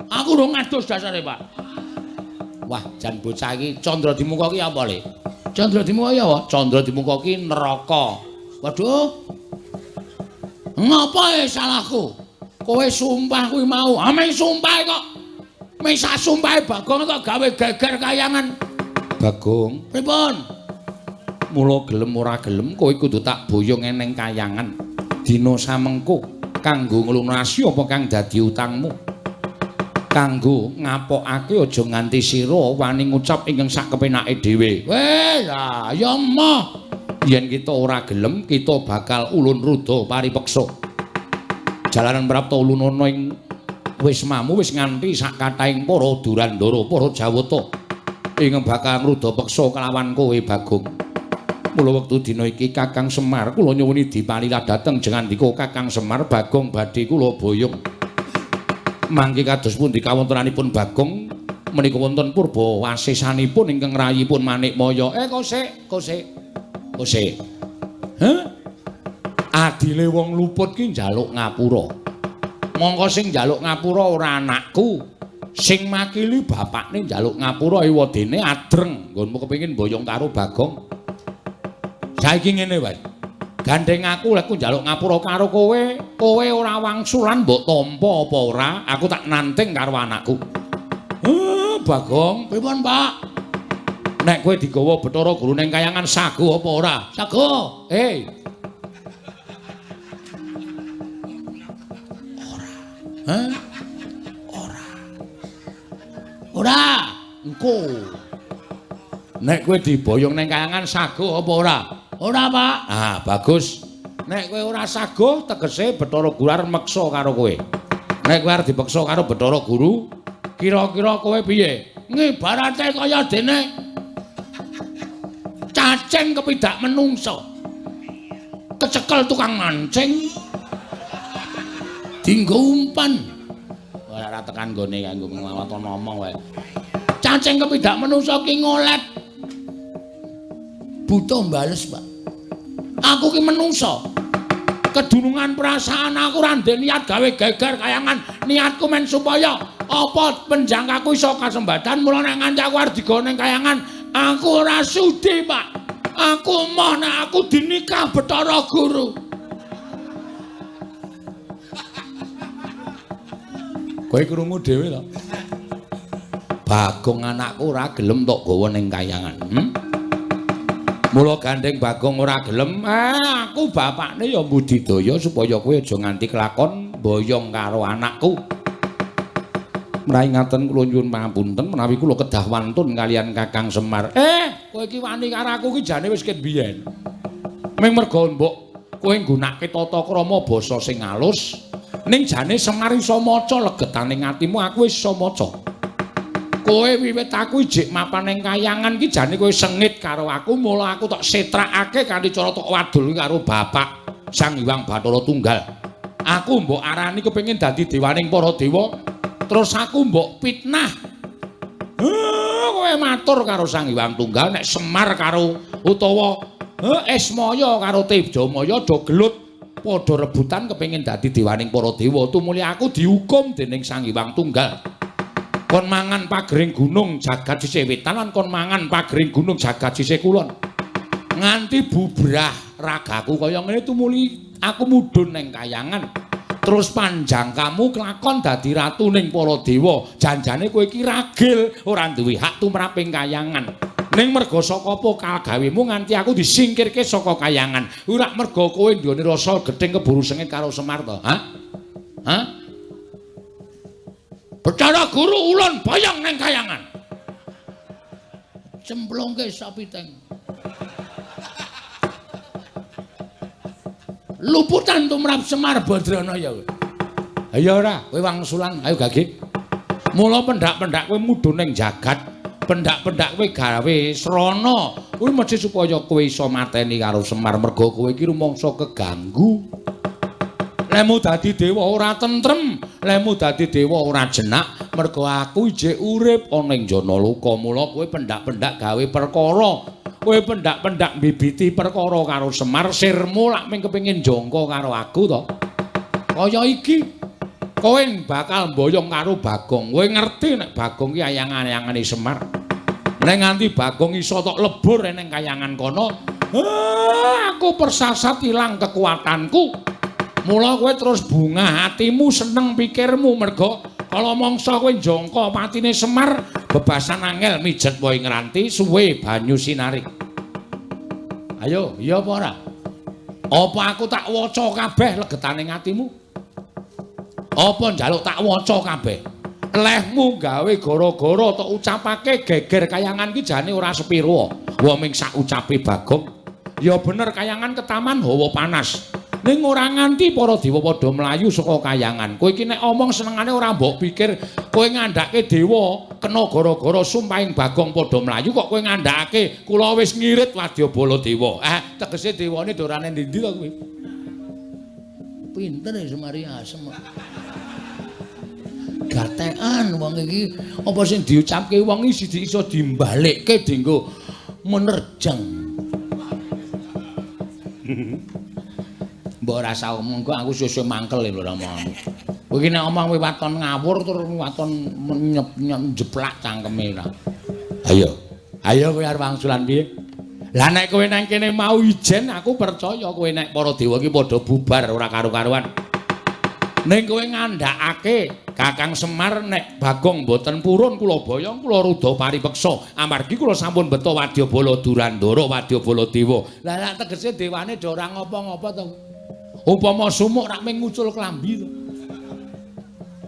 aku ora ngadus dasare Pak wah jan bocah iki Candra Dimuka ki apa le Candra Dimuka ya apa Candra Dimuka ki neraka waduh ngapa salahku kowe sumpah kuwi mau ame sumpah kok mesa sumpahe Bagong kok gawe geger kayangan Bagong pripun mula gelem ora gelem kowe kudu tak boyong eneng kayangan dina samengko kanggo nglunasi apa kang dadi utangmu kanggo ngapokake aja nganti sira wani ngucap ingkang sak kepenake dhewe lah ya moh yen kita ora gelem kita bakal ulun ruda paripeksa jalaran prapta ulunana ing wismamu wis nganti sak kathahing para durandara para jawata ing bakal ngruda peksa kelawan kowe Bagong mula wektu dina iki Kakang Semar kula nyuwuni dipalila dhateng jengandika Kakang Semar Bagong badhe kula boyong mangke kados pundi kawontenanipun Bagong menika wonten purba wasesanipun ingkang rayipun Manikmaya kosek adile wong luput ki njaluk ngapura mongko sing njaluk ngapura ora anakku sing makili bapakne njaluk ngapura ewadene adreng nggonmu kepengin boyong karo Bagong saiki ngene wae gandeng aku lek ku njaluk ngapura karo kowe ora wangsulan mbok tampa apa ora aku tak nanting karo anakku Bagong pripun Pak nek kowe digawa Bathara Guru ning kayangan sago apa ora sago ora engko nek kowe diboyong ning kayangan sago apa ora ora Pak bagus nek kowe ora sago tegese Bathara Guru arep meksa karo kowe nek kowe arep dipeksa karo Bathara Guru kira-kira kowe piye ngibarate kaya dene cacing kepidak menungso kecekel tukang mancing dinggo umpan ora tekan gone kanggo nglawan ngomong wae cacing kepidak menungso ki ngolet butuh bales Pak aku ki menungso kedunungan perasaan aku ora ndek niat gawe geger kayangan niatku men supaya apa penjangkaku iso kasembadan mula nek nganti aku arep digawa ning kayangan aku ora sudi Pak aku moh nek aku dinikah Bathara Guru Kowe krungu dhewe to. Bagong anakku ora gelem tok gawa ning kayangan. Mula gandeng Bagong ora gelem, aku bapakne ya mbudidaya supaya kowe aja nganti kelakon boyong karo anakku. Mrai ngaten kula nyuwun pangapunten menawi kula kedah wantun kalian Kakang Semar. Kowe iki wani karo aku iki jane wis ket biyen. Ming mergo mbok kowe nggunakake tata krama basa sing alus. Ning jane Semar iso maca legetaning atimu aku wis iso maca. Kowe wiwit aku ijik mapan ning kayangan iki jane kowe sengit karo aku mula aku tok setrakake kanthi cara tok wadul karo bapak Sang Hyang Bathara Tunggal. Aku mbok arani kepengin dadi dewaning para dewa terus aku mbok fitnah. Kowe matur karo Sang Hyang Tunggal nek Semar karo utawa Esmaya karo Tejamaya do gelut padha rebutan kepengin dadi dewaning para dewa tumuli aku dihukum dening Sang Hyang Tunggal kon mangan pagering gunung jagat sisih wetan lan kon mangan pagering gunung jagat sisih kulon nganti bubrah ragaku kaya ngene tumuli aku mudhun ning kayangan terus panjang kamu kelakon dadi ratu ning para dewa janjane kowe iki ragil ora duwe hak tumraping kayangan ning merga saka apa kalgawemu nganti aku disingkirke saka kayangan ora merga kowe nduweni rasa gething keburu sengit karo Semar to ha Bathara Guru ulun boyong ning kayangan cemplungke sapiteng luputan tumrap Semar Badranaya ayo ora kowe wangsulan ayo gage mula pendak-pendak kowe mudhun ning jagat pendak-pendak kowe gawe srana kuwi mesti supaya kowe iso mateni karo Semar mergo kowe iki rumangsa keganggu lemu dadi dewa ora tentrem lemu dadi dewa ora jenak mergo aku ijek urip ana ing Janaloka mula kowe pendak-pendak gawe perkara kowe pendak-pendak mbibiti perkara karo Semar sirmu lak ming kepengin jangka karo aku to kaya iki kowe bakal mboyong karo Bagong kowe ngerti nek Bagong ki ayang-ayangane Semar nek nganti Bagong iso tok lebur ning kayangan kono aku persasat ilang kekuatanku mula kowe terus bungah atimu seneng pikirmu mergo kala mangsa kowe jangka patine Semar bebasan angel mijet wae ngranti suwe banyu sinarik ayo iya apa ora apa aku tak waca kabeh legetaning atimu apa njaluk tak waca kabeh lehmu gawe gara-gara tok ucapake geger kayangan ki jane ora sepiro wa ming sak ucape Bagong ya bener kayangan ketaman hawa panas ning ora nganti para dewa padha mlayu saka kayangan kowe iki nek omong senengane ora mbok pikir kowe ngandhake dewa kena gara-gara sumpahing Bagong padha mlayu kok kowe ngandhake kula wis ngirit Wadyabala dewa tegese dewane dorane ndi to kowe pinter ya Semari asem gatekan wong iki apa sing diucapke wong iki iso dimbalikke dienggo menerjang mbok rasa omong kok aku sesuk mangkel lho omong. Kowe iki nek omong waton ngawur tur waton njeplak cangkeme ra. Ayo kowe arep wangsulan piye? Lah nek kowe nang kene mau ijen aku percaya kowe nek para dewa iki padha bubar ora karo-karuan. Ning kowe ngandhakake Kakang Semar nek Bagong mboten purun kula boyong kula rudha paripeksa amargi kula sampun beto Wadyabala Durandara Wadyabala Dewa. Lah tegese dewane do ora ngapa-ngapa to. Upama sumuk rak ming ngucul klambi to.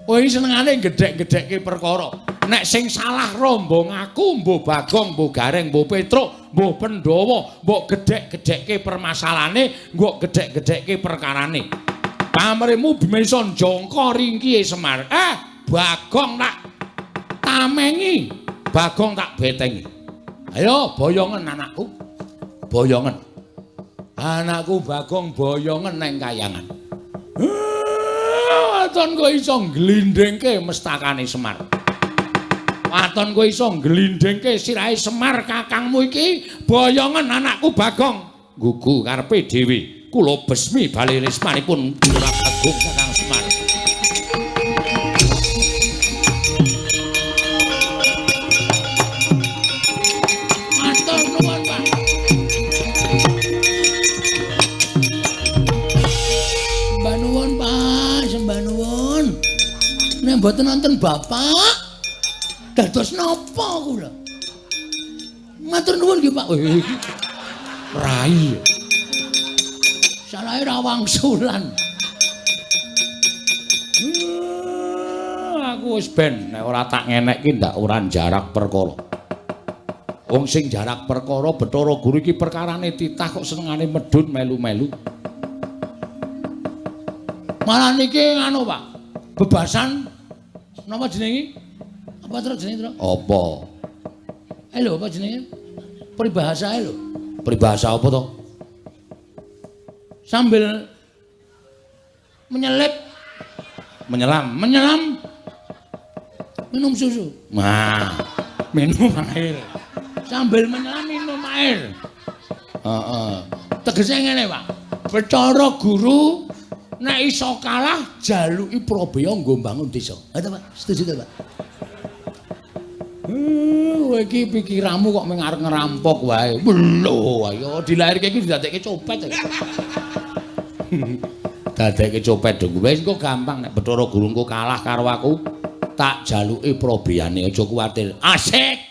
Kowe iki senengane gedhek-gedhekke perkara. Nek sing salah rombong aku mbuh Bagong, mbuh Gareng, mbuh Petruk, mbuh Pandhawa, mbok gedhek-gedhekke permasalahane, mbok gedhek-gedhekke perkarane. Pamrihmu bisa jangka ringkihe Semar. Bagong tak tamengi, Bagong tak betengi. Ayo boyongen anakku. Boyongen. Anakku Bagong boyongen neng kayangan. Waton kowe iso nglindhengke mestakane Semar. Waton kowe iso nglindhengke sirahe Semar kakangmu iki boyongen anakku Bagong. Gugu karepe dhewe. Kula besmi bali rismanipun Burak Agung Kakang Semar. Matur nuwun, Pak. Sembah nuwun, Pak, sembah nuwun. Nek mboten wonten bapak. Dados napa kula? Matur nuwun nggih Pak. Rai. Salahe ra wangsulan. Aku wis ben nek ora tak ngenekke ndak ora jarak perkara. Wong sing jarak perkara Bathara Guru iki perkarane titah kok senengane medhun melu-melu. Malah niki anu Pak. Bebasan napa jenenge? Apa terus jenenge, Tru? Apa? Lho, apa jenenge? Peribahasa lho. Peribahasa apa to? Sambil menyelam minum susu. Nah, minum air. Sambil menyelam minum air. Heeh. Tegese ngene, Pak. Bathara Guru nek iso kalah jaluki Prabaya nggo mbangun desa. Ngoten, Pak. Setuju to, Pak? Kowe iki pikiranmu kok mengarep ngerampok wae. Lho, ayo dilahirke iki didadekke copet. Dadekke copet dong. Wis engko gampang nek Bathara Guru engko kalah karo aku, tak jaluki Prabayane aja kuwatir. Asik.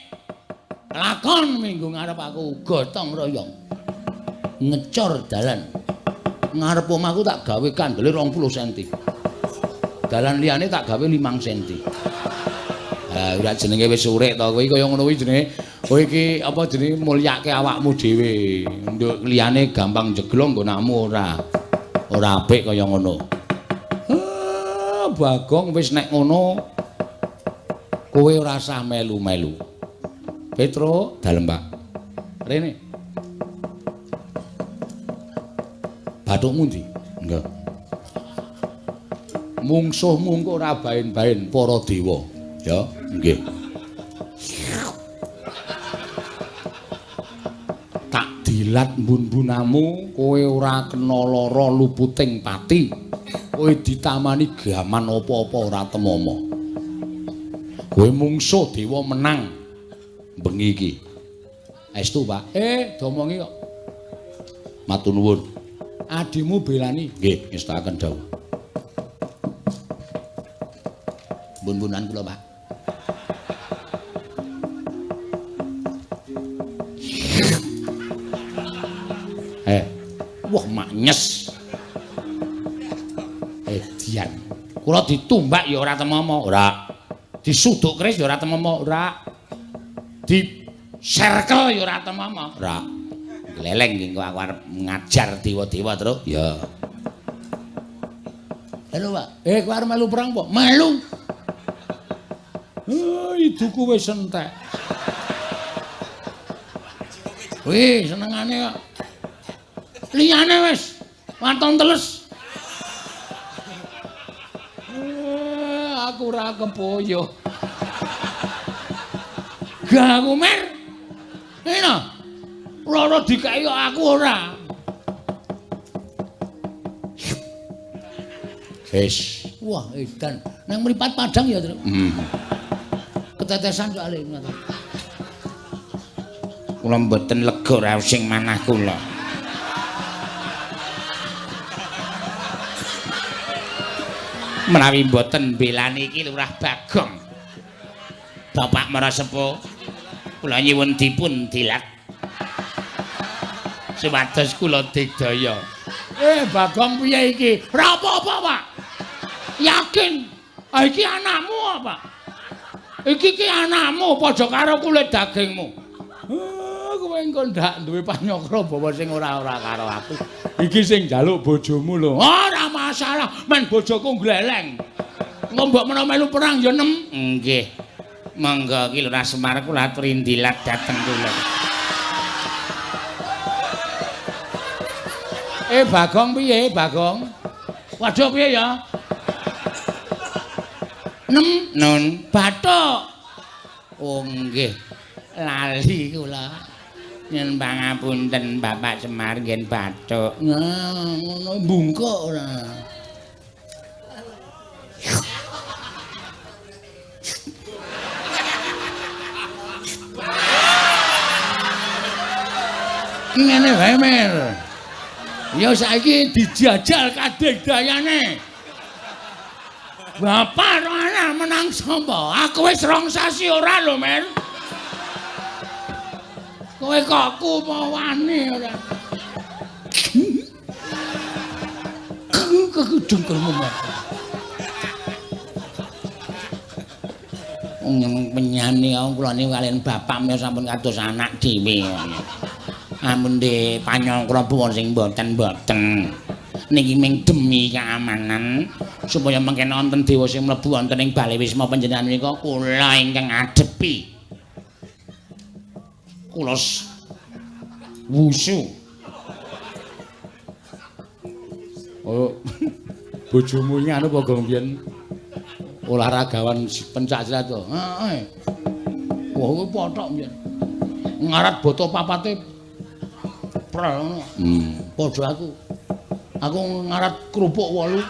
Lakon minggu ngarep aku gotong royong. Ngecor dalan. Ngarep omahku tak gawe kandele 20 cm. Dalan liyane tak gawe 5 cm. Ora jenenge wis urek to kowe kaya ngono kuwi jenenge kowe iki apa jenenge mulyake awakmu dhewe. Nduk liyane gampang jeglong nggonakmu ora apik kaya ngono. Bagong wis nek ngono kowe ora usah melu-melu. Petro dalem Pak. Rene. Bathukmu ndi? Enggak. Mungsuhmu engko ora baen-baen para dewa. Ya, nggih. Tak dilat mbun-bunamu, kowe ora kena lara luputing pati. Kowe ditamani gaman apa-apa ora temomo. Kowe mungsuh dewa menang bengi iki. Estu, Pak. Domongi kok. Matur nuwun. Adimu belani. Nggih, ngestakaken dawuh. Bun-bunan kula, Pak. Wah maknyes. Dian. Kula ditumbak ya ora temomo, ora. Disuduk keris ya ora temomo, ora. Di circle ya ora temomo, ora. Gleleng iki aku arep ngajar dewa-dewa terus. Ya. Halo, Pak. Kowe arep melu perang apa? Melu. Iduku wis entek. Wih, senengane kok. Liyane wis waton teles. Aku ora kepoyo. Gak aku mer. Eno. Lara dikai kok aku ora. Wis. Wah, edan. Nang mripat Padang ya, Tru. Ketetesan soalé ngoten. Kula mboten lega ra sing manah kula. Menawi mboten belani iki Lurah Bagong. Bapak Marasepuh, kula nyuwun dipun dilat. Supados kula digdaya. Bagong piye iki? Ora apa-apa, Pak. Yakin? Iki anakmu apa? Iki ki anakmu padha karo kulit dagingmu. Kowe engko ndak duwe panyokro bawa sing ora-ora karo aku. Iki sing njaluk bojomu lho. Ora masalah, men bojoku gleleng. Engko mbok menawa melu perang ya nem. Nggih. Monggo ki Lurah Semar kula aturi ndilat dhateng kula. Bagong piye, Bagong? Waduh piye ya? Nun Bathuk. Oh nggih. Lali kula. Nyun pangapunten Bapak Semar ngen Bathuk. Ngono bungkuk ora. Ngene wae Mer. Ya saiki dijajal kadegdayane. Bapak roane menang sapa? Aku wis rong sasi ora lho, Men. Kowe kok aku mau wani ora. Kegedengkelmu, Men. Penyanyi kula niku kaliyan bapak menika sampun kados anak dhewe. Ampun nggih panyongkra buwon sing mboten. Niki ming demi keamanan supaya mengken wonten dewa sing mlebu wonten ing Bale Wisma panjenengan menika kula ingkang ngadepi. Kula wusu. Oh, bojomu iki anu apa gong biyen olahragawan pencak silat to. Heeh. Wah, kuwi pothok biyen. Ngarat boto papate prel ngono. Padha aku. Aku ngarat kerupuk 8.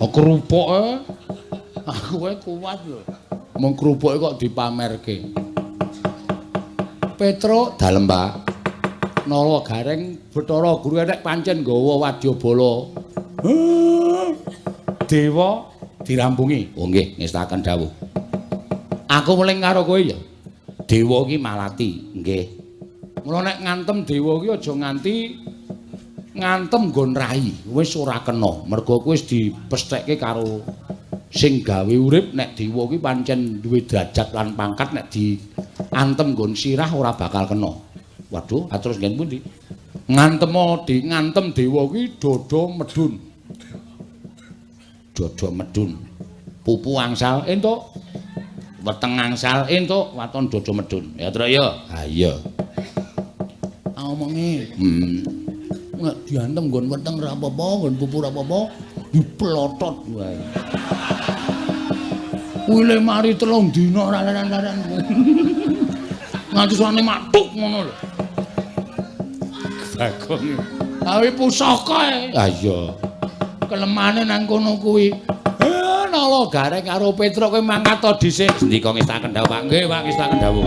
Oh, kerupuk aku kuat lho. Mung kerupuke kok dipamerke. Petruk dalem, Pak. Nala Gareng Bathara Guru nek pancen nggawa wadyabala. Dewa dirampungi. Oh nggih, ngestaken dawuh. Aku muling karo kowe ya. Dewa iki malati, nggih. Mula nek ngantem dewa iki aja nganti ngantem nggon rai, wis ora kena. Mergo kowe wis dipesthekke karo sing gawe urip. Nek dewa kuwi pancen duwe derajat lan pangkat, nek diantem nggon sirah ora bakal kena. Waduh, atus nggen pundi? Ngantem dewa kuwi dada medun. Dada medun. Pupu angsal entuk. Weteng angsal entuk, waton dada medun. Ya, Tru ya. Ha iya. Omongi. Nek diantem nggon weteng ora apa-apa, nggon pupu ora apa-apa, diplotot wae. Kuwi le mari 3 dina laran-laran. Nganti suwane matuk ngono lho. Bagong. Awi pusaka. Ha iya. Kelemane nang kono kuwi. Nala Gareng karo Petruk kowe mangkat to dhisik. Ndika ngestaken dawuh, Pak. Nggih, Pak, ngestaken dawuh.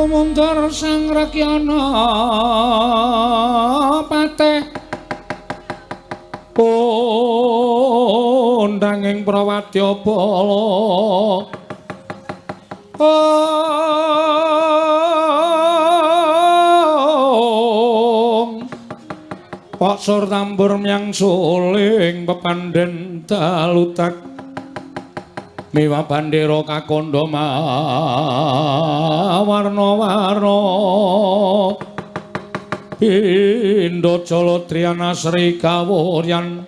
Mundar sang rakyana pateh pondanging Prawadyabala Pok sur tambur myang suling pepandhen dalutak miwa bandera kakandha warna-warna Pindha Jala Triyana Sri Kawuryan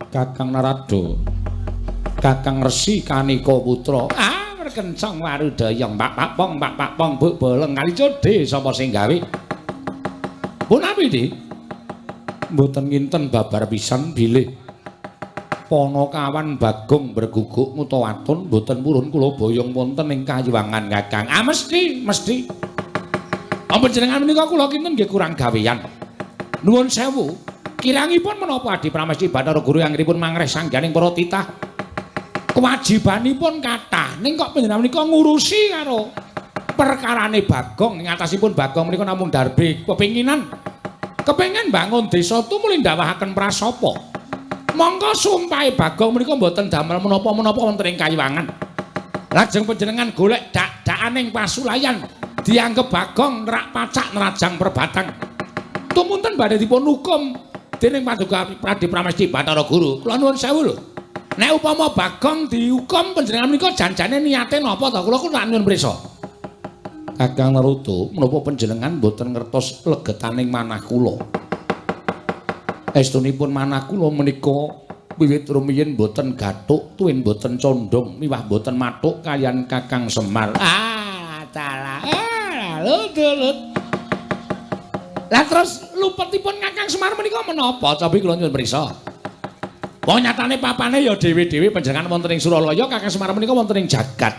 Kakang Narada Kakang Resi Kanika Putra kencang warudaya pak pong buk boleng kali codhe sapa sing gawe punapi di mboten nginten babar pisan bilih Panakawan Bagong berguguk ngutawatun mboten purun kula boyong wonten ing kayuwangan Kakang mesti panjenengan menika kula kinten nggih kurang gaweyan nuwun sewu kirangipun menapa Adi Pramesti Bathara Guru anggenipun mangreh sangganing para titah kewajibanipun kathah ning kok panjenengan menika ngurusi karo perkarane Bagong ing atasipun Bagong menika namung darbe kepengin bangun desa tumuli ndawahaken prasapa monggo sumpahe Bagong menika mboten damel menapa-menapa wonten ing kayuwangan lajeng panjenengan golek dak-dakaning pasulayan dianggep Bagong nerak pacak nerajang perbatang tumunten badhe dipun hukum dening Paduka Adi Pramesti Bathara Guru kula nuwun sewu lho nek upama Bagong dihukum panjenengan menika janjane niate napa to kula tak nyuwun prisa Kakang Narada menapa panjenengan boten ngertos legetaning manah kula estunipun manah kula menika wiwit rumiyin boten gathuk tuwin boten condong miwah boten mathuk kaliyan Kakang Semar lut lah terus lupetipun Kakang Semar menika menapa cobi kula nyuwun prisa wong nyatane papane ya dhewe-dhewe panjenengan wonten ing Suralaya Kakang Semar menika wonten ing jagat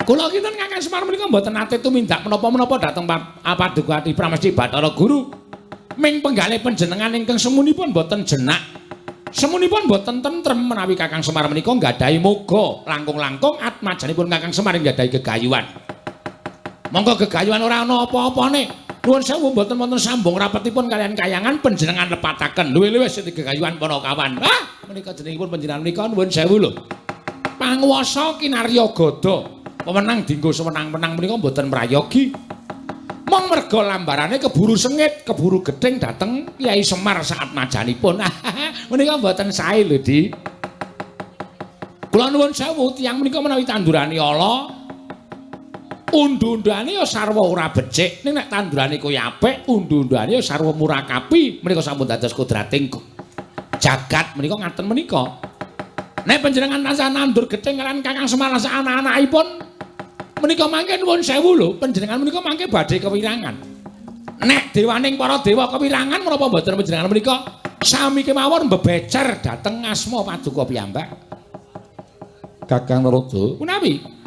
kula kinten Kakang Semar menika mboten nate tumindak menapa-menapa dhateng Paduka Adi Pramesti Bathara Guru ming penggalih panjenengan ingkang semunipun boten jenak semunipun boten tentrem menawi Kakang Semar menika nggadahi moga langkung-langkung atmajanipun Kakang Semar nggadahi gegayuhan monggo gegayuhan ora ana apa-apane nuwun sewu mboten wonten sambung rapetipun kalian kayangan panjenengan lepataken luwih-luwih sing gegayuhan Panakawan menika jenengipun panjenengan menika nuwun sewu lho panguwasa kinarya gada pemenang dinggo semenang-menang menika mboten mrayogi mong merga lambarane keburu sengit keburu gedeng dateng Kyai Semar saat najanipun menika mboten sae lho Di kula nuwun sewu tiyang menika menawi tandurane ala undu-undane ya sarwa ora becik ning nek tandurane kaya apik undu-undane ya sarwa murakapi menika sampun dados kodrating jagat menika ngaten menika nek panjenengan tansah nandur gething kaliyan Kakang Semar sak anak-anakipun menika mangke nuwun sewu lho panjenengan menika mangke badhe kewirangan nek dewaning para dewa kewirangan menapa mboten panjenengan menika sami kemawon bebecer dhateng asma Paduka piyambak Kakang Narada punawi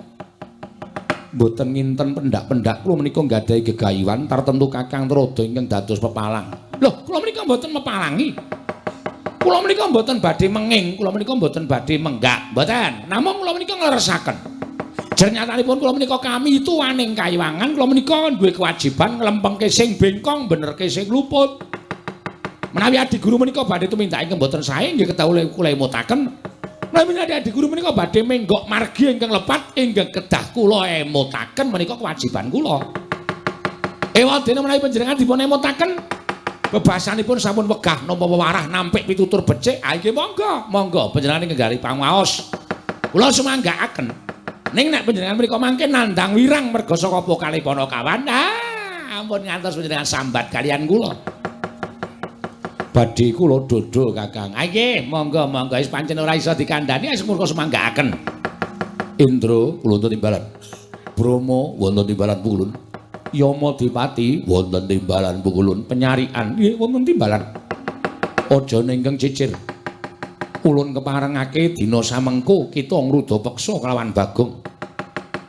mboten nginten pendak-pendak kula menika nggadahi gegayuhan tartemtu Kakang Narada ingkang dados pepalang lho kula menika mboten mepalangi kula menika mboten badhe menging kula menika mboten badhe menggak mboten namung kula menika ngleresaken Jenyatanipun kula menika kami tuwaning kayuwangan kula menika duwe kewajiban nglempengke sing bengkong benerke sing luput. Menawi adi guru menika badhe tumindak ingkang boten sae nggih kedah kula emutaken. Menawi adi guru menika badhe menggok margi ingkang lepat ingkang kedah kula emutaken menika kewajiban kula. Ewadene menawi panjenengan dipun emutaken bebasanipun sampun wegah napa wewarah nampik pitutur becik, ha nggih monggo panjenengan nggali pangaos. Kula sumanggaaken. Ning nek panjenengan mriku mangke nandhang wirang merga saka pokale Panakawan. Ampun ngantos panjenengan sambat kalian kula. Badhe kula dodo Kakang. Nggih, monggo wis pancen ora iso dikandhani wis murka sumanggaaken. Indra kula wonten timbalan. Brahma wonten timbalan Pukulun. Yama Dipati wonten timbalan Pukulun. Penyarian nggih wonten timbalan. Aja ninggeng cicir. Ulun keparengake dina samengko kita ngruda peksa kelawan Bagong.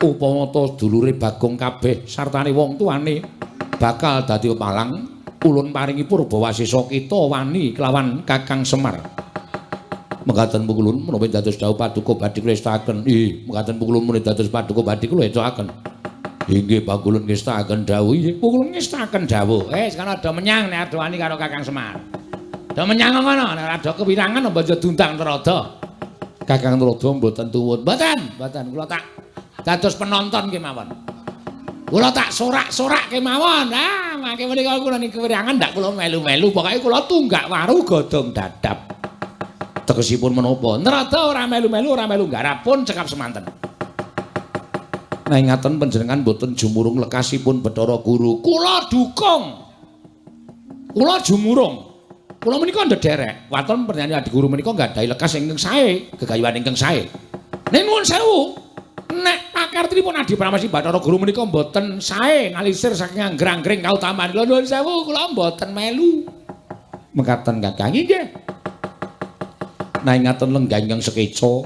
Upama ta dulure Bagong kabeh sartane wong tuane bakal dadi pepalang, ulun paringi Purbawasesa kita wani kelawan Kakang Semar. Mekaten Pukulun menapa dados dawuh Paduka badhe kula estakaken. Nggih, mekaten Pukulun menawi dados Paduka badhe kula estakaken. Inggih Pukulun ngestakaken dawuh. Nggih, Pukulun ngestakaken dawuh. Sekarang ada menyang nek ada wani karo Kakang Semar. Dah menyang ngono nek ada kewirangan apa aja dundang terada. Kakang Narada mboten tuwun. Mboten kula tak dados penonton kemawon. Kula tak sorak-sorak kemawon. Ah, mangke menika kula niki kewirangan ndak kula melu-melu, pokoke kula tunggak waru godhong dadap. Tegesipun menapa? Narada ora melu-melu, ora melu garap pun cekap semanten. Nah ngaten panjenengan mboten jumurung lekasipun Bathara Guru. Kula dukung. Kula jumurung. Kula menika ndederek. Waton pernyanyi Adi Guru menika nggadahi lekas ingkang sae, gegayuhan ingkang sae. Ning nuwun sewu. Nek pakartinipun Adi Pramesti Bathara Guru menika mboten sae ngalisir saking anggrang-angring kautamaan. Kula nuwun sewu, kula mboten melu. Mekaten Kakang nggih. Nah ngaten lenggah ingkang sekeca.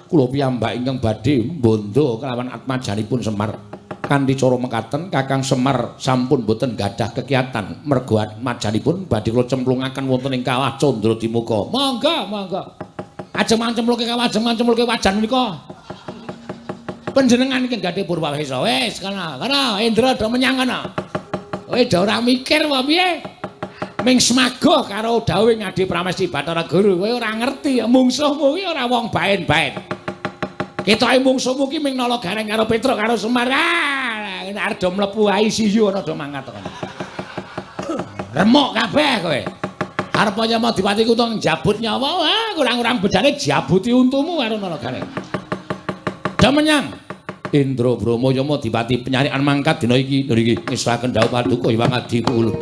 Kula piyambak ingkang badhe bondo kelawan atmajanipun Semar. Kanthi cara mekaten Kakang Semar sampun boten gadah kekiatan merga atmajanipun badhe kula cemplungaken wonten ing kawah Candradimukha. Monggo. Ajeng mancemluke kawah, ajeng mancemluke wajan menika. Panjenengan iki gadhe Purwawesa. Wis kana Indra do menyang kana. Kowe do ora mikir apa piye? Ming semaga karo dawuh Adi Pramesti Bathara Guru, kowe ora ngerti mungsuhmu iki ora wong baen-baen. Ketoke mungsuhmu ki ming nala gareng karo Petruk karo Semar. Arep do mlebu ICU ana do mangkat kok. Remuk kabeh kowe. Arep nyama Dipati Kuto njabut nyawa, kurang-kurang bedane jabuti untumu karo nala gareng. Do menyang Indra Brahma Yama Dipati penyarikan mangkat dina iki ngisrahaken dawuh paduka Hyang Adi Kulo.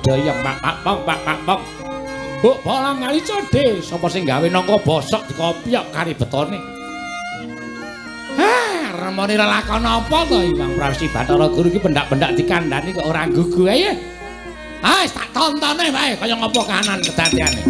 Daya pak pong. Buk bolang kali code, sapa sing gawe nangka bosok dikopiok kari betone. Remone lelakon apa to Hyang Pramesti Bathara Guru iki pendak-pendak dikandhani kok ora gugu ae. Wis tak tontone wae kaya ngapa kahanan kedadeane.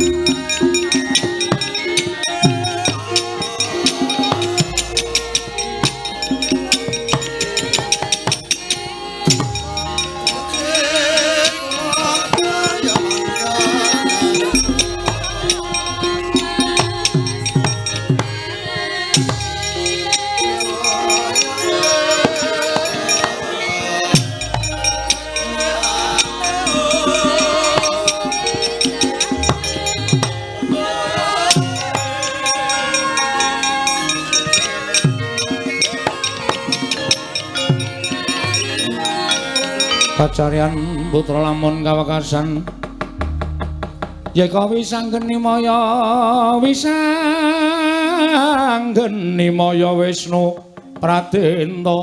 Pacarian putra lamun kawekasan yeka wisanggeni maya Wisnu Pratenta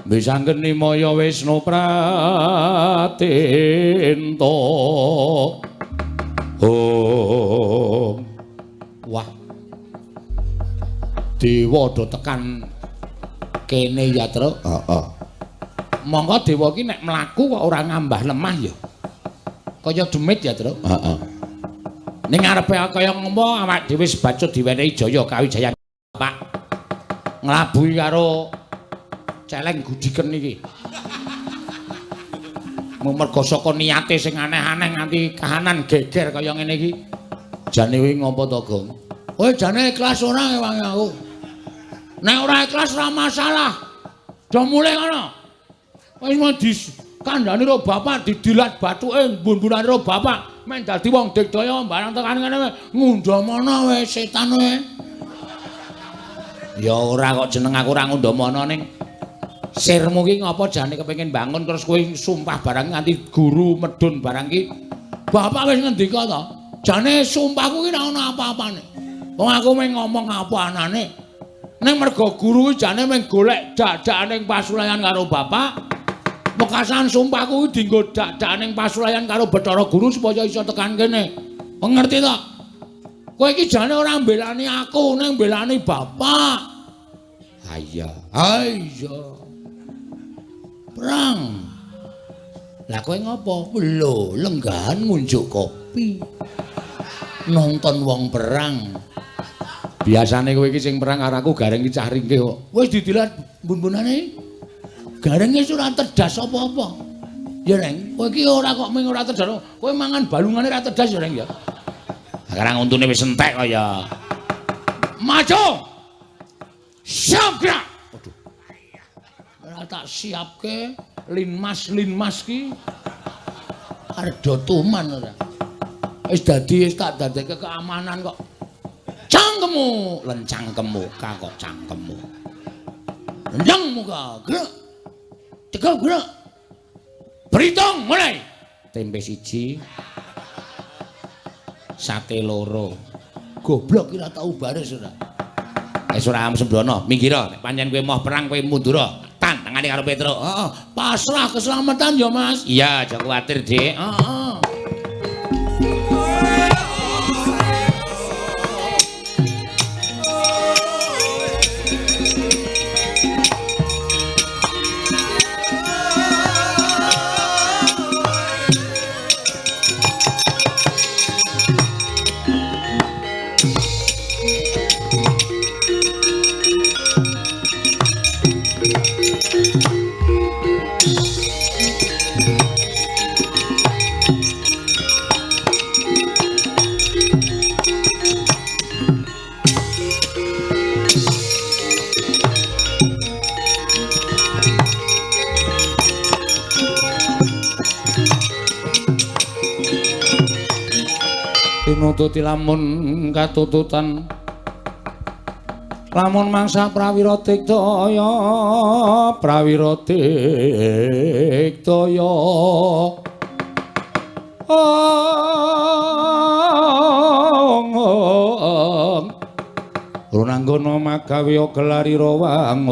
wisanggeni maya Wisnu Pratenta wah dewa do tekan kene ya, Tru. Heeh. Monggo dewa ki nek mlaku kok ora ngambah lemah ya. Kaya demit ya, Tru. Heeh. Ning ngarepe kaya ngomong awak dhewe sebacut diwenehi jaya kawijayan Pak. Nglabuhi karo celeng gudiken iki. Merga saka niate sing aneh-aneh nganti kahanan geger kaya ngene iki. Jane kuwi ngopo to, Gong? Kowe jane ikhlas ora ewange aku? Nek ora ikhlas ora masalah. Do mulih ngono. Wis mau dikandhani karo bapak didilat bathuke mbun-bunane karo bapak. Men dadi wong digdaya barang tekan ngene ngundhamana wae setan wae. Ya ora kok jeneng aku ora ngundhamana ning sirmu ki ngopo jane kepengin bangun terus kowe sumpah barang nganti guru medun barang ki Bapak wis ngendika to. Jane sumpahku ki ora ana apa-apane. Wong aku mung ngomong apa anane. Ning mergo guru ki jane mung golek dak-dakan ning pasulayan karo bapak. Mekasan sumpahku ki dienggo dak-dakan ning pasulayan karo Bathara Guru supaya iso tekan kene. Ngerti to? Kowe iki jane ora mbelani aku, ning mbelani bapak. Ha iya. Ha iya. Perang. Lah kowe ngopo? Lho, lenggahan ngunjuk kopi. Nonton wong perang. Biasane kowe iki sing perang karo aku gareng iki cah ringkih kok. Wis didilat bun-bunane. Garenge ora terdas apa-apa. Ya Reng, kowe iki ora kok mung ora terdas. Kowe mangan balungane ora terdas ya Reng ya. Sekarang untune wis entek kaya. Maju. Siap gerak. Waduh. Ora tak siapke linmas ki. Arep do tuman ora. Wis tak dadekke keamanan kok. Cangkemmu, lencangkemmu, kok cangkemmu. Lencang muka, gerak. Tegak gerak. Berhitung mulai. Tempe 1. Sate 2. Goblok kira tau baris ora. Wis ora sembrono, minggira. Nek pancen kowe moh perang kowe mundura. Tangane karo Petruk. Heeh, pasrah keselamatan ya, Mas. Iya, aja kuwatir, Dik. Heeh. Nututi lamun katututan lamun mangsa prawira tiktaya runanggana magawe gelari rawang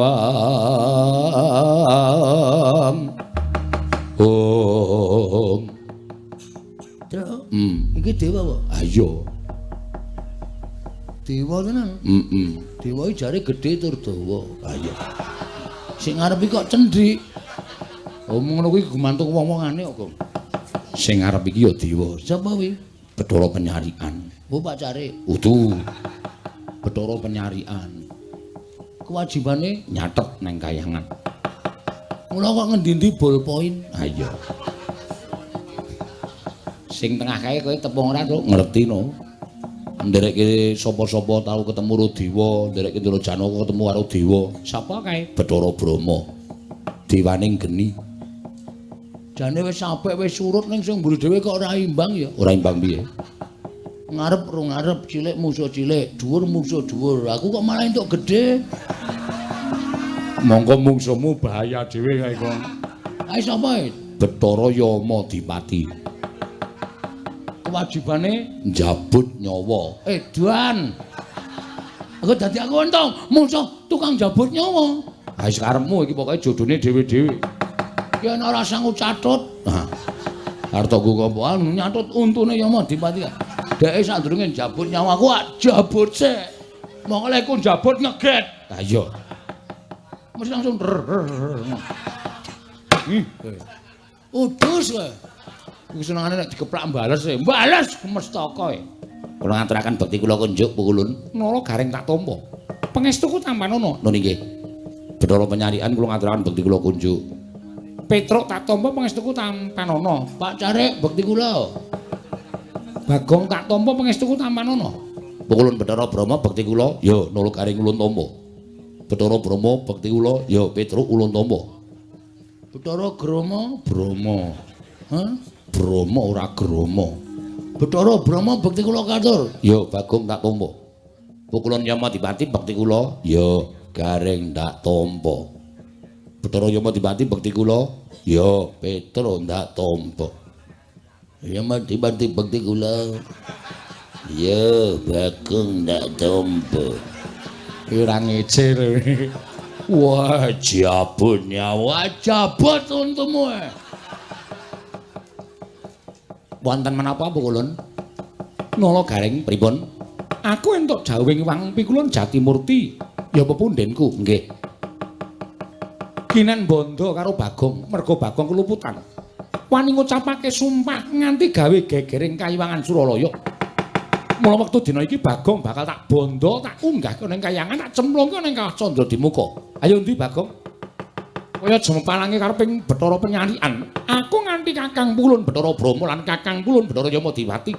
Iki dewa kok. Ayo. Dewa tenan. Dewa iki jare gedhe tur dawa. Ayo. Sing ngarep iki kok cendhik. Omong ngono kuwi gumantung wong-wongane kok. Sing ngarep iki ya dewa. Sapa kuwi? Bathara Penyarian. Oh, pacare. Utuh. Bathara Penyarian. Kewajibane nyatet neng kayangan. Mula kok ngendi-endi ballpoint. Ayo. Sing tengah kae kowe tepung ora to ngerti no. Nderekke sapa-sapa tau ketemu karo dewa, nderekke Ndara Janaka ketemu karo dewa. Sapa kae? Bathara Brahma. Dewaning geni. Jane wis sampe wis surut ning sing mburi dhewe kok ora imbang ya. Ora imbang piye? Ngarep ro ngarep cilik musuh cilik, dhuwur musuh dhuwur. Aku kok malah entuk gedhe. Monggo mungsuhmu bahaya dhewe kae kok. Ae sapa iki? Bathara Yama Dipati. Kewajibane njabut nyawa. Edan. Aku dadi aku untung musuh tukang jabut nyawa. Ha wis karepmu iki pokoke jodone dhewe-dhewe. Ya ana ora sanggup catut. Nah. Hartaku apa nyatut untune Yama Dipati. Dheke sadurunge jabut nyawaku jabut sik. Monggo lek ku jabut ngeget. Ha iya. Mesti langsung udus kowe. Iku senengane nek dikeplak mbales e. Mbales mestaka e. Kula ngaturaken bekti kula kunjuk pukulun. Nara garing tak tampa. Pangestuku tampanono. Nun nggih. Bathara Penyarian kula ngaturaken bekti kula kunjuk. Petruk tak tampa pangestuku tampanono. Pak Carik bekti kula. Bagong tak tampa pangestuku tampanono. Pukulun Bathara Brahma bekti kula ya nulung garing ulun tampa. Bathara Brahma bekti kula ya Petruk ulun tampa. Bathara Grama Brahma. Hah? Brahma ora Grama. Bathara Brahma bekti kula katur. Ya Bagong tak tampa. Pukulun Yama Dipati bekti kula ya garing tak tampa. Bathara Yama Dipati bekti kula ya Petruk ndak tampa. Ya mati-mati bekti kula. Ya Bagong ndak tompo. Ora ngecir. Wajabun wajabut untukmu. Wonten menapa Pukulun? Nala Garing pripun? Aku entuk jawing Wang Pikulun Jatimurti. Ya pepundenku, nggih. Kinen bondo karo Bagong, merga Bagong keluputan. Wani ngucapake sumpah nganti gawe gegering Kayiwangan Suralaya. Mula wektu dina iki Bagong bakal tak bondo, tak unggahke ning Kahyangan, tak cemplungke ning Kawah Candradimukha. Ayo ndi Bagong? Kaya jempalange kareping Bathara Penyalian. Aku nganti Kakang Pulun Bathara Brama lan Kakang Pulun Bathara Yamadewati.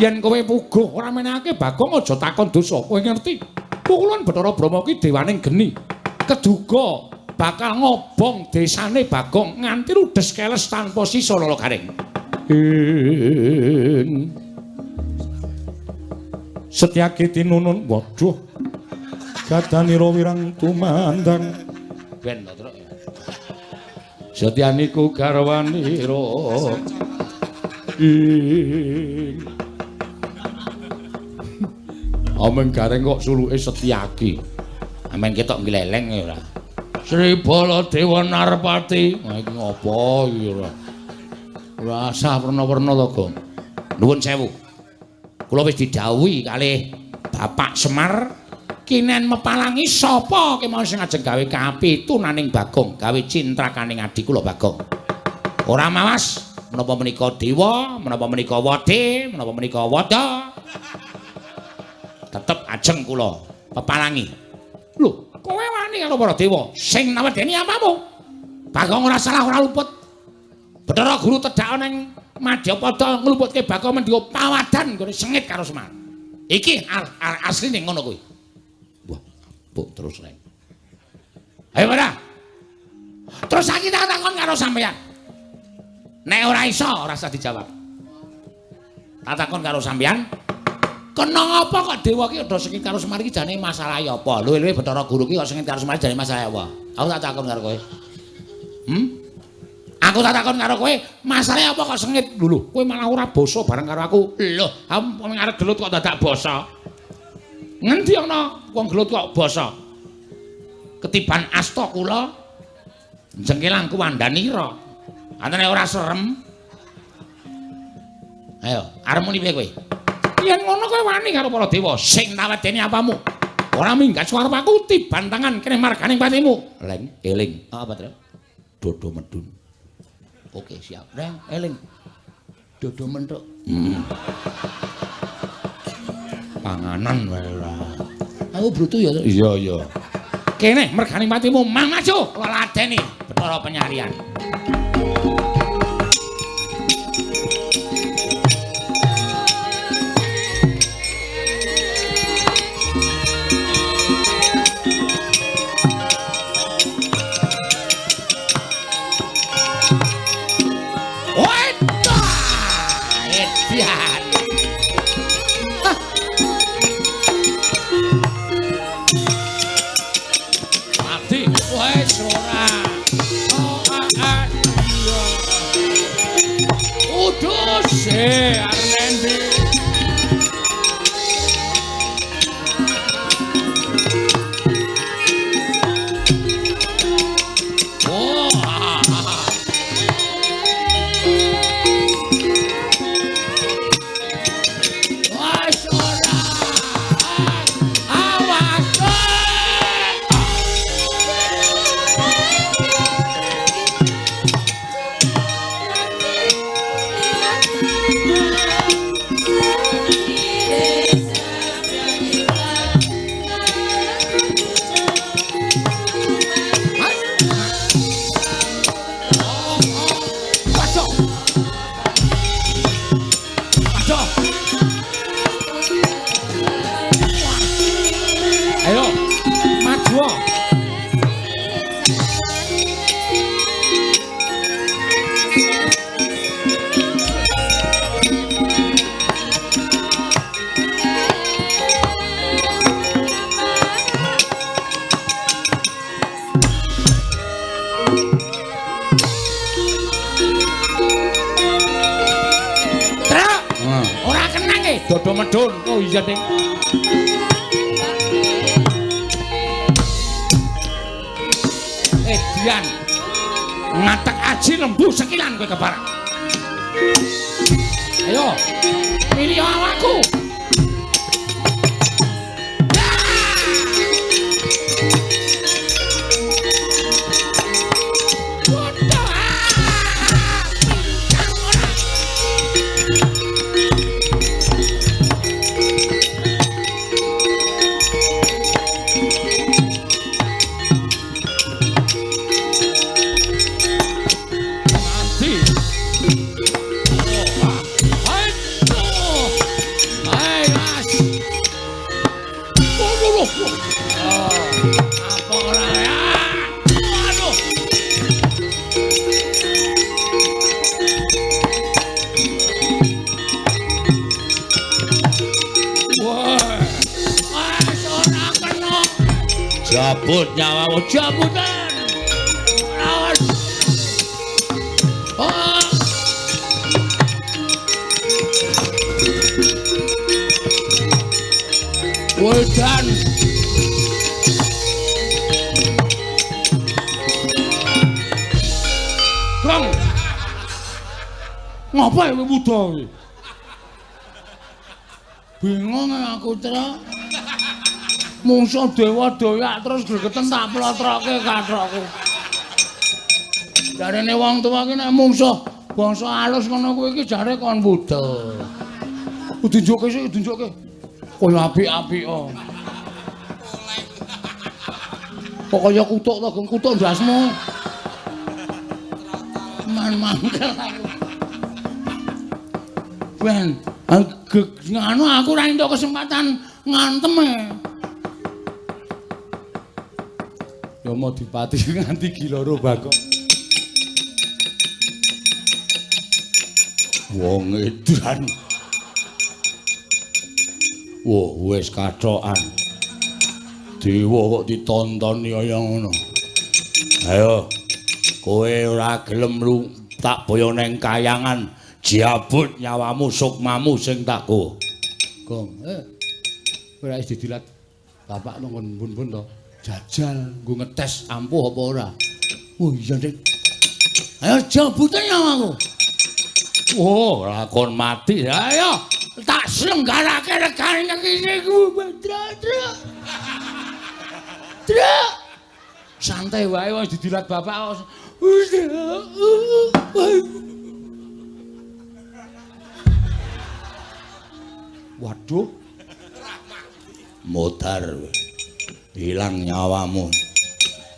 Yen kowe puguh ora menehake Bagong aja takon dosa, kowe ngerti? Pulun Bathara Brama ki dewaning geni. Keduga bakal ngobong desane Bagong nganti ludes keles tanpa sisa Nala Garing. Setyaki tinunun, waduh. Gadanira wirang tumandang. Ben to, Truk. Setyaniku garwanira. Ameng Garing kok suluke Setyaki. Amen ketok gleleng ya ora. Sri Baladewa Narpati. Nah iki ngopo iki ora. Ora asah werna-werna to, Gong. Nuwun sewu. Kula wis didhawuhi kalih Bapak Semar kinen mepalangi sapa kemawon sing ajeng gawe kapitunaning Bagong, gawe cintrakaning adi kula Bagong. Ora mawas menapa menika dewa, menapa menika wadi, menapa menika wada. Tetep ajeng kula pepalangi. Lho, kowe wani karo para dewa sing nawedeni apamu? Bagong ora salah ora luput. Bathara Guru tedhak ning Madyapada ngluputke Bagong mendika pawadan nggone sengit karo Semar. Iki asline ngono kuwi. Wah, mbok terus rek. Ayo ora. Terus saiki tak takon karo sampeyan. Nek ora iso ora usah dijawab. Tak takon karo sampeyan. Kena apa kok dewa ki ado sengit karo Semar iki jane masalah ya apa? Luwe-luwe Bathara Guru ki kok sengit karo Semar jane masalah apa? Aku tak takon karo kowe. Aku tak takon karo kowe, masalahe apa kok sengit? Lho, kowe malah ora basa bareng karo aku. Lho, kamu ngarep gelut kok dadak basa. Ngendi ana wong gelut kok basa? Ketiban asta kula jengkelangku wandhanira. Antene ora serem. Ayo, arep muni piye kowe? Yen ngono kowe wani karo para dewa sing nawedeni apamu. Ora minggat suarep aku tiban tangan kene marganing patimu. Leng, eling. Apa, Tru? Dodo medun. Oke, siap. Reng, eling. Dodo mentuk. Panganan wae ora. Aku brutu ya. Iya, iya. Kene mergani matimu, mang maju. Ladeni Bathara Penyalian. Edian. Mati, wes ora. Iya. Udus Arnendi. Yeah. dodo medun. Oh iya Ning. Dian. Ngatek aji lembu sekilan kowe kebarak. Ayo. Milih awakku. Jabut nyawamu, jabutan. Lawan. Oh. Wedan. Bang. Ngapa ya muda iki? Bingung aku, Tra. Mungsuh dewa doyak terus gregeten tak plotroke kathokku. Jarene wong tuwa iki nek mungsuh bangsa alus ngono kuwi iki jare kon budal. Ditunjukke sik, ditunjukke. Kaya apik-apik kok. Kok kaya kutuk to, Gong, kutuk ndasmu. Man-mangkel aku. Ben, nganu aku ra entuk kesempatan ngantem e. Ya mau dipati nganti giloro bakok. Wong edan. Wah, wis kathokan. Dewa kok ditontoni kaya ngono. Ayo, kowe ora gelem lu tak boyo neng kayangan, jabut nyawamu sukmamu sing tak go. Gong, ora wis didilat bapak nang mbun-mbun to. Jajal nggo ngetes ampuh apa ora. Oh iya, Dik. Ayo jabutan nyawaku. Oh, lakon mati. Ayo tak slenggarake regane nang kene ku, Dra. Dra. Santai wae wis didilat bapak. Waduh. Modar. Hilang nyawamu.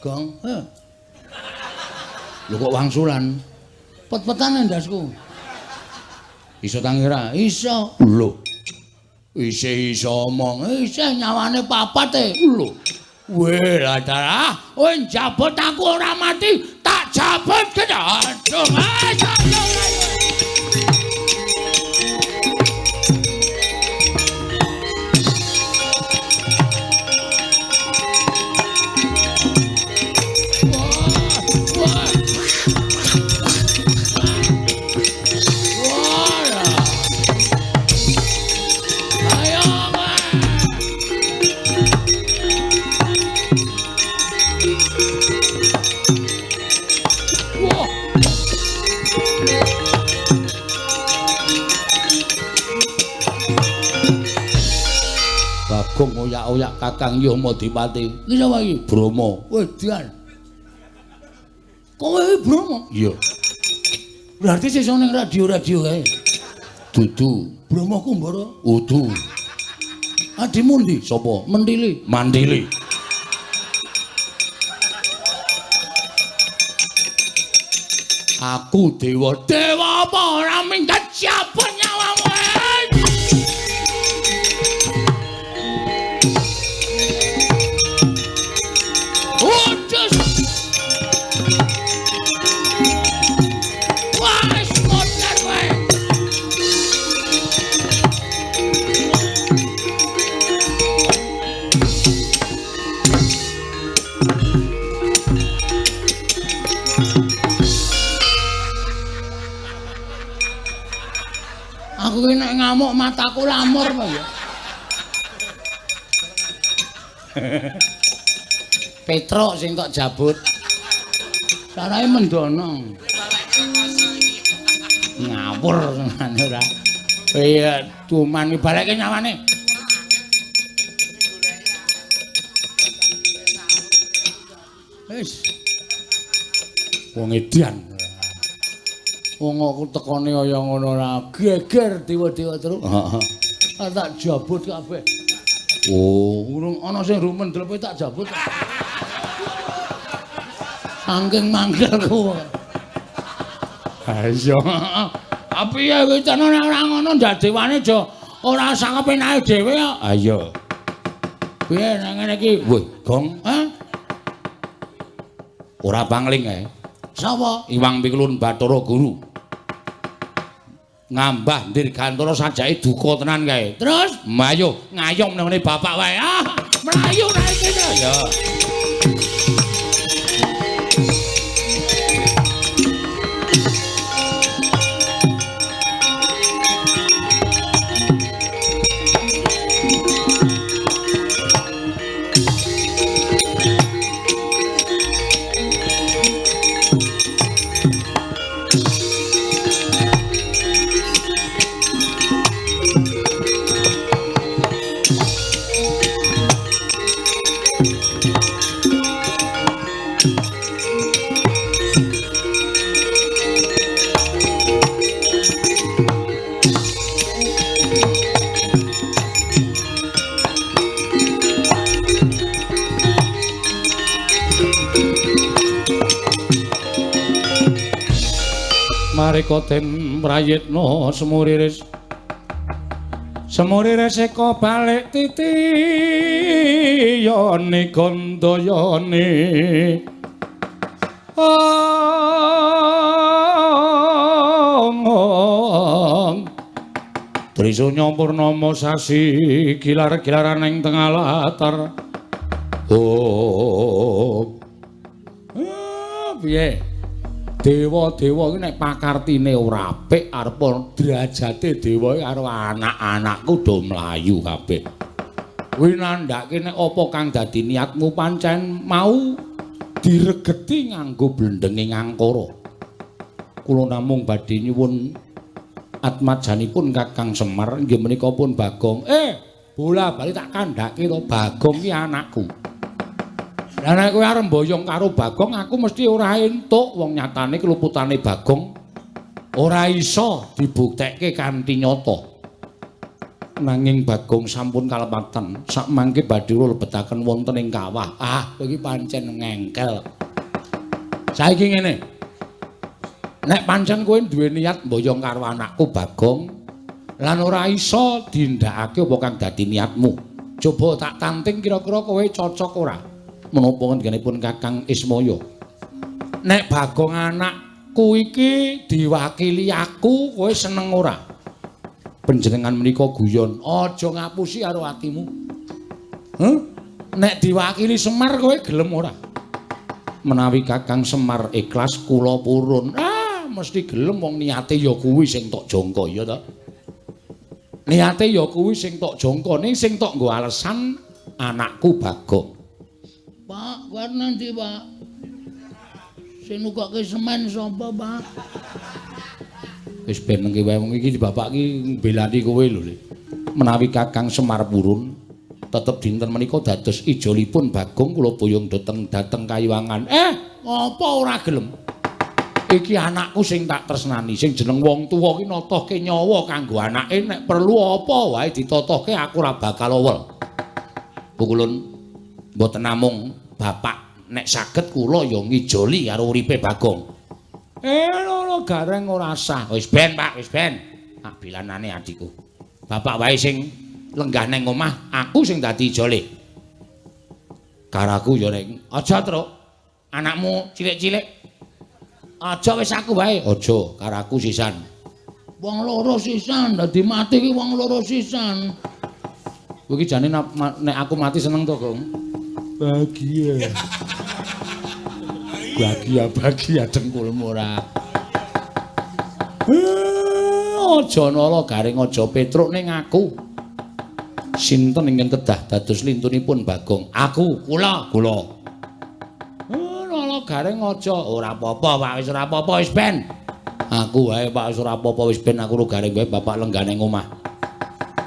Gong, lho kok wangsulan? Pet-petane ndasku. Iso tangira? Iso. Lho. Iso omong. Iso nyawane papat e. Lho. Weh, ladara. Kowe njabut aku ora mati, tak jabut gedhong. Ayo. Gong oyak-oyak Kakang Yamadipati. Iki sapa iki? Brama. Wedan. Kowe iki Brama? Iya. Berarti sesuk ning radio-radio kae. Dudu. Brama Kumbara? Udu. Adimu ndi? Sapa? Mendili. Mandili. Aku dewa. Dewa apa ora minggat jabut nyawamu. Aku ngamuk mataku lamur apa ya? Petruk sing tok jabut. Sarae mendono. Ngawur ngene ora. Iya, cuman balekke nyawane. Wis. Wong edan. Wong aku tekone kaya ngono ora geger dewa-dewa terus. Heeh. Tak jabut kabeh. Oh, urung ana sing rumen delepe tak jabut. Saking mangkelku. Ha iya. Tapi ya wis ana ora ngono ndadewane aja ora sak kepenake dhewe kok. Ha iya. Piye nang ngene iki? Wih, Gong. Hah? Ora pangling ae. Sapa? Iwang Pikulun Bathara Guru. Ngambah Dirgantara sajake duka tenan kae. Terus mlayu ngayom nang ngene bapak wae. Ah, mlayu naik kene. Ya. Marika den prayitna semuriris eka balik titiyane gandayane Trisunya purnama sasi gilar-gilaran ing tengah latar. Oh. Piye? Dewa-dewa iki nek pakartine ora apik arep derajate dewa karo anak-anakku do mlayu kabeh. Kuwi nandhake nek apa kang dadi niatmu pancen mau diregeti nganggo blendenging angkara. Kula namung badhe nyuwun atmajanipun Kakang Semar inggih menika pun Bagong. Bola-bali tak kandhake to Bagong ki anakku. Lah nek kowe arep mboyong karo Bagong aku mesti ora entuk wong nyatane keluputane Bagong ora iso dibuktekke kanthi nyata. Nanging Bagong sampun kalepatan sak mangke badhe kula lebetaken wonten ing kawah. Kowe iki pancen ngengkel. Saiki ngene. Nek pancen kowe duwe niat mboyong karo anakku Bagong lan ora iso dindakake apa kang dadi niatmu. Coba tak tanting kira-kira kowe cocok ora? Menapa ngendikanipun Kakang Ismaya. Nek Bagong anakku iki diwakili aku, kowe seneng ora? Panjenengan menika guyon, aja ngapusi karo atimu. Nek diwakili Semar kowe gelem ora? Menawi Kakang Semar ikhlas kula purun. Mesti gelem wong niate ya kuwi sing tok jangka ya ta. Niate ya kuwi sing tok jangka, ning sing tok nggo alesan anakku Bagong. Pak, kuwi nanti, Pak. Sing nukokke semen sapa, Pak? Wis ben nengke wae wong iki bapak iki mbelani kowe lho. Menawi Kakang Semar purun, tetep dinten menika dados ijolipun Bagong kula boyong dhateng Kayuwangan. Apa ora gelem? Iki anakku sing tak tresnani, sing jeneng wong tuwa ki natohke nyawa kanggo anake nek perlu apa wae ditotohke aku ora bakal owel. Pukulun mboten namung bapak nek saged kula ya ngijoli karo uripe Bagong. Lho gareng ora sah. Wis ben, Pak, wis ben. Tak bilanane adikku. Bapak wae sing lenggah nang omah, aku sing dadi ijole. Karaku ya ning aja, Truk. Anakmu cilik-cilik. Aja wis aku wae. Aja, karaku sisan. Wong loro sisan, dadi mati ki wong loro sisan. Kowe iki jane nek aku mati seneng to, Gong? Bahagia. Bahagia dengkulmu ora. Aja nala garing aja Petruk ning aku. Sinten ingkang kedah dados lintunipun Bagong? Aku, kula. Nala garing aja ora apa-apa, Pak, wis ora apa-apa wis ben. Aku wae Pak, wis ora apa-apa wis ben aku garing wae Bapak lenggane omah.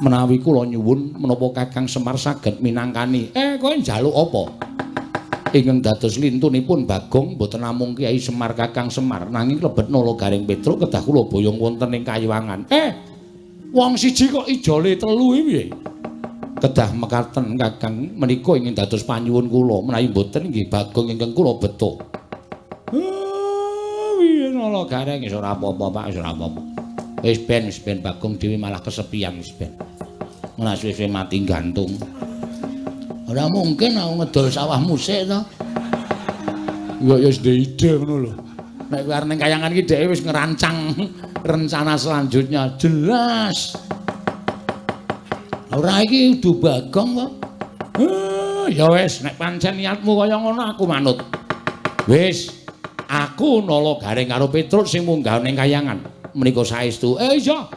Menawi kula nyuwun menapa Kakang Semar saged minangkani. Kowe njaluk apa? Ingkang dados lintunipun Bagong boten namung Kyai Semar Kakang Semar nanging klebet nala garing Petruk kedah kula boyong wonten ing Kayuwangan. Wong siji kok ijole telu iki piye? Kedah mekaten Kakang menika ingin dados panyuwun kula menawi boten nggih Bagong ingkang kula beto. Piye nala garing wis ora apa-apa Pak, wis ora apa-apa. Wis ben Bagong dhewe malah kesepian wis ben. Menawa suwe mati gantung. Ora mungkin aku ngedol sawahmu sik to. Ya wis ide ngono lho. Nek kowe arep ning Kayangan iki dhek wis ngerancang rencana selanjutnya jelas. Ora iki udu Bagong kok. Ya wis nek pancen niatmu kaya ngono aku manut. Wis aku nala garing karo Petruk sing munggah ning Kayangan. Menika saestu. Iya.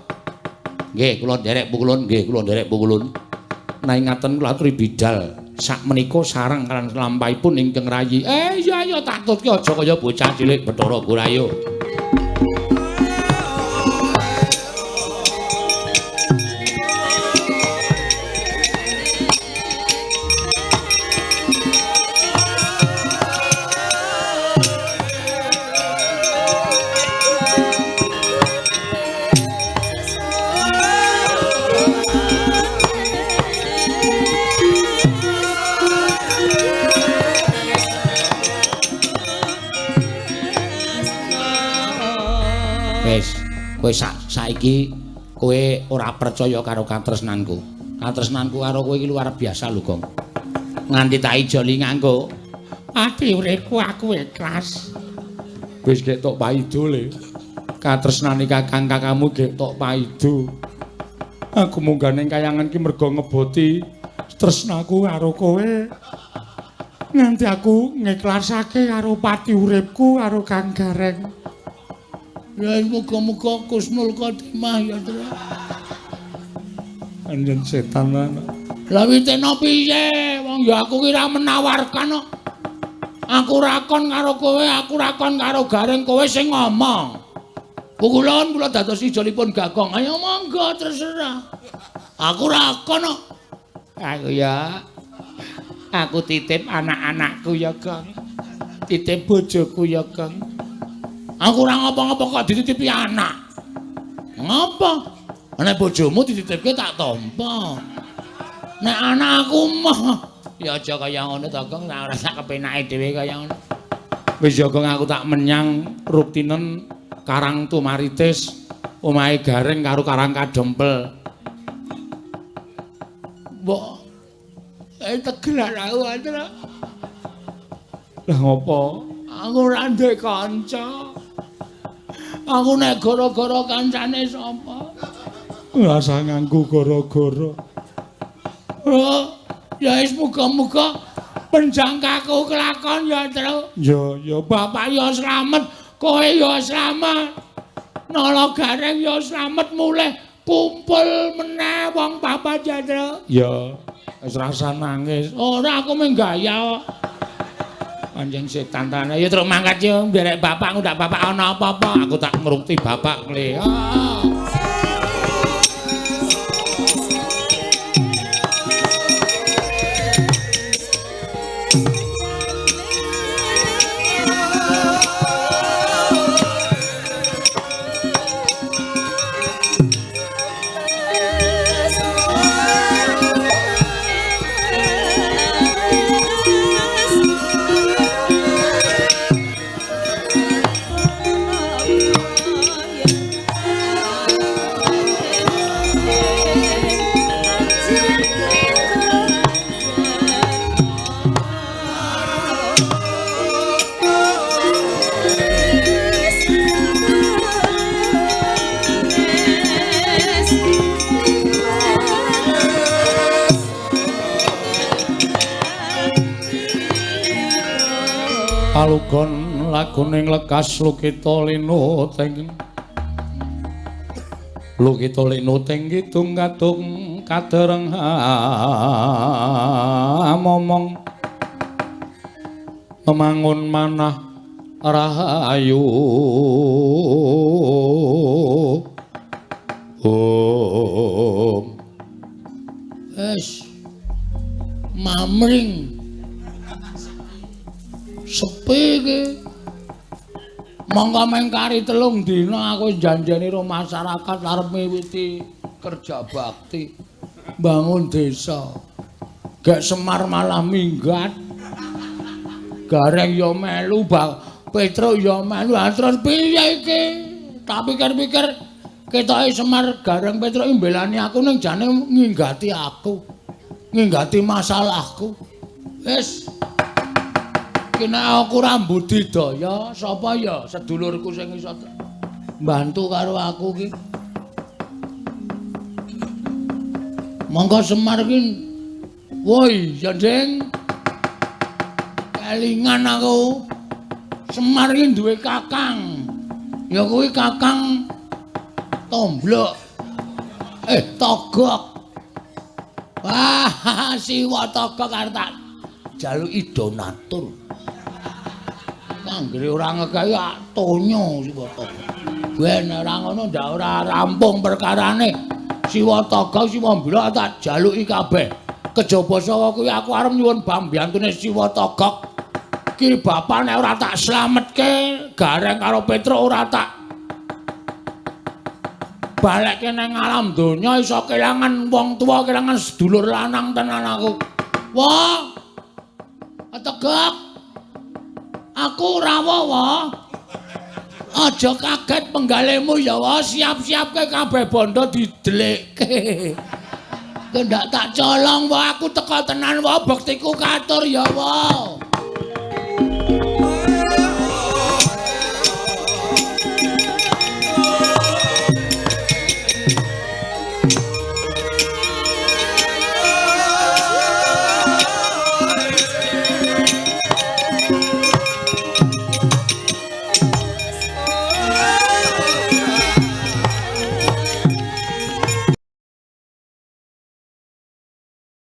Nggih kula nderek pukulun. Nanging ngaten kula aturi bidal. Sak menika sareng kan lampahipun ingkang rayi. Iya tak tutke aja kaya bocah cilik Bathara Gurayu. Kowe saiki kowe ora percaya karo katresnanku. Katresnanku karo kowe iki luar biasa lho, Gong. Nganti tak ijoli nganggo ati uripku aku ikhlas. Wis gek tok paido le. Katresnane kakang-kakangmu gek tok paido. Aku munggah ning Kayangan ki mergo ngeboti tresnaku karo kowe. Nganti aku ngiklasake karo pati uripku karo Kang Gareng. Ya muga-muga kusnul khotimah ya, Tru. Anjen setan ana. Lah witene piye? Wong ya aku ki ra menawarkan kok. Aku rakon karo kowe, aku rakon karo Gareng, kowe sing ngomong. Pukulun kula dados ijolipun Gagong. Ayo monggo terserah. Aku rakon kok. Aku titip anak-anakku ya, Gong. Titip bojoku ya, Gong. Aku ora ngapa-ngapa kok dititipi anak. Ngapa? Nek bojomu dititipke tak tampa. Nek anakku mah ya aja kaya ngono to, Gong. Ora sak kepenake dhewe kaya ngono. Wis ya, Gong, aku tak menyang ruktinen Karang Tumaritis, omahe Gareng karo Karang Kadempel. Mbok tegelan aku antara. Lah ngopo? Aku ora ndek kanca. Aku nek gara-gara kancane sapa? Rasa nganggo gara-gara. Ya wis muga-muga penjangkaku kelakon ya, Tru. Ya bapak ya slamet, kowe ya slamet. Nala Gareng ya slamet mulih kumpul meneh wong bapak ya, Tru. Ya wis rasa nangis. Ora aku menggaya kok. Anjing setan tanah ya terus mangkat yo nderek bapakku ndak bapak ana apa-apa aku tak ngrukti bapak le. Palugon laguning lekas lukita linut ing Lukita linuting kidung kadung kadereng momong memangun manah rahayu es mamring sepi iki monggo mengkari telung dina aku janjeni karo masyarakat arep miwiti kerja bakti bangun desa gak Semar malah minggat Gareng ya melu Petruk ya melu terus piye iki tak pikir-pikir ketoke Semar Gareng Petruk mbelani aku ning jane nginggati aku nginggati masalahku wis kena aku rambut didaya sapa ya sedulurku sing iso bantu karo aku ki monggo Semar ki woi jandeng kelingan aku Semar ki duwe kakang ya kuwi kakang Tomblok Togok wah siwa Togok arep tak jaluki donatur anggere ora ngegawe tonyo Siwata. Ben ora ngono ndak ora rampung perkarane. Siwata Siwambira tak jaluki kabeh. Kejaba saka kuwi aku arep nyuwun bambiyantune Siwata. Ki bapak nek ora tak slametke, Gareng karo Petruk ora tak balekke nang alam donya iso kelangan wong tuwa, kelangan sedulur lanang tenan aku. Wah. Tegak. Aku rawa wae. Aja kaget penggalemu ya wae, siap-siapke kabeh bondo didelekke. Kendak tak colong wae aku teka tenan wae bektiku katur ya wae.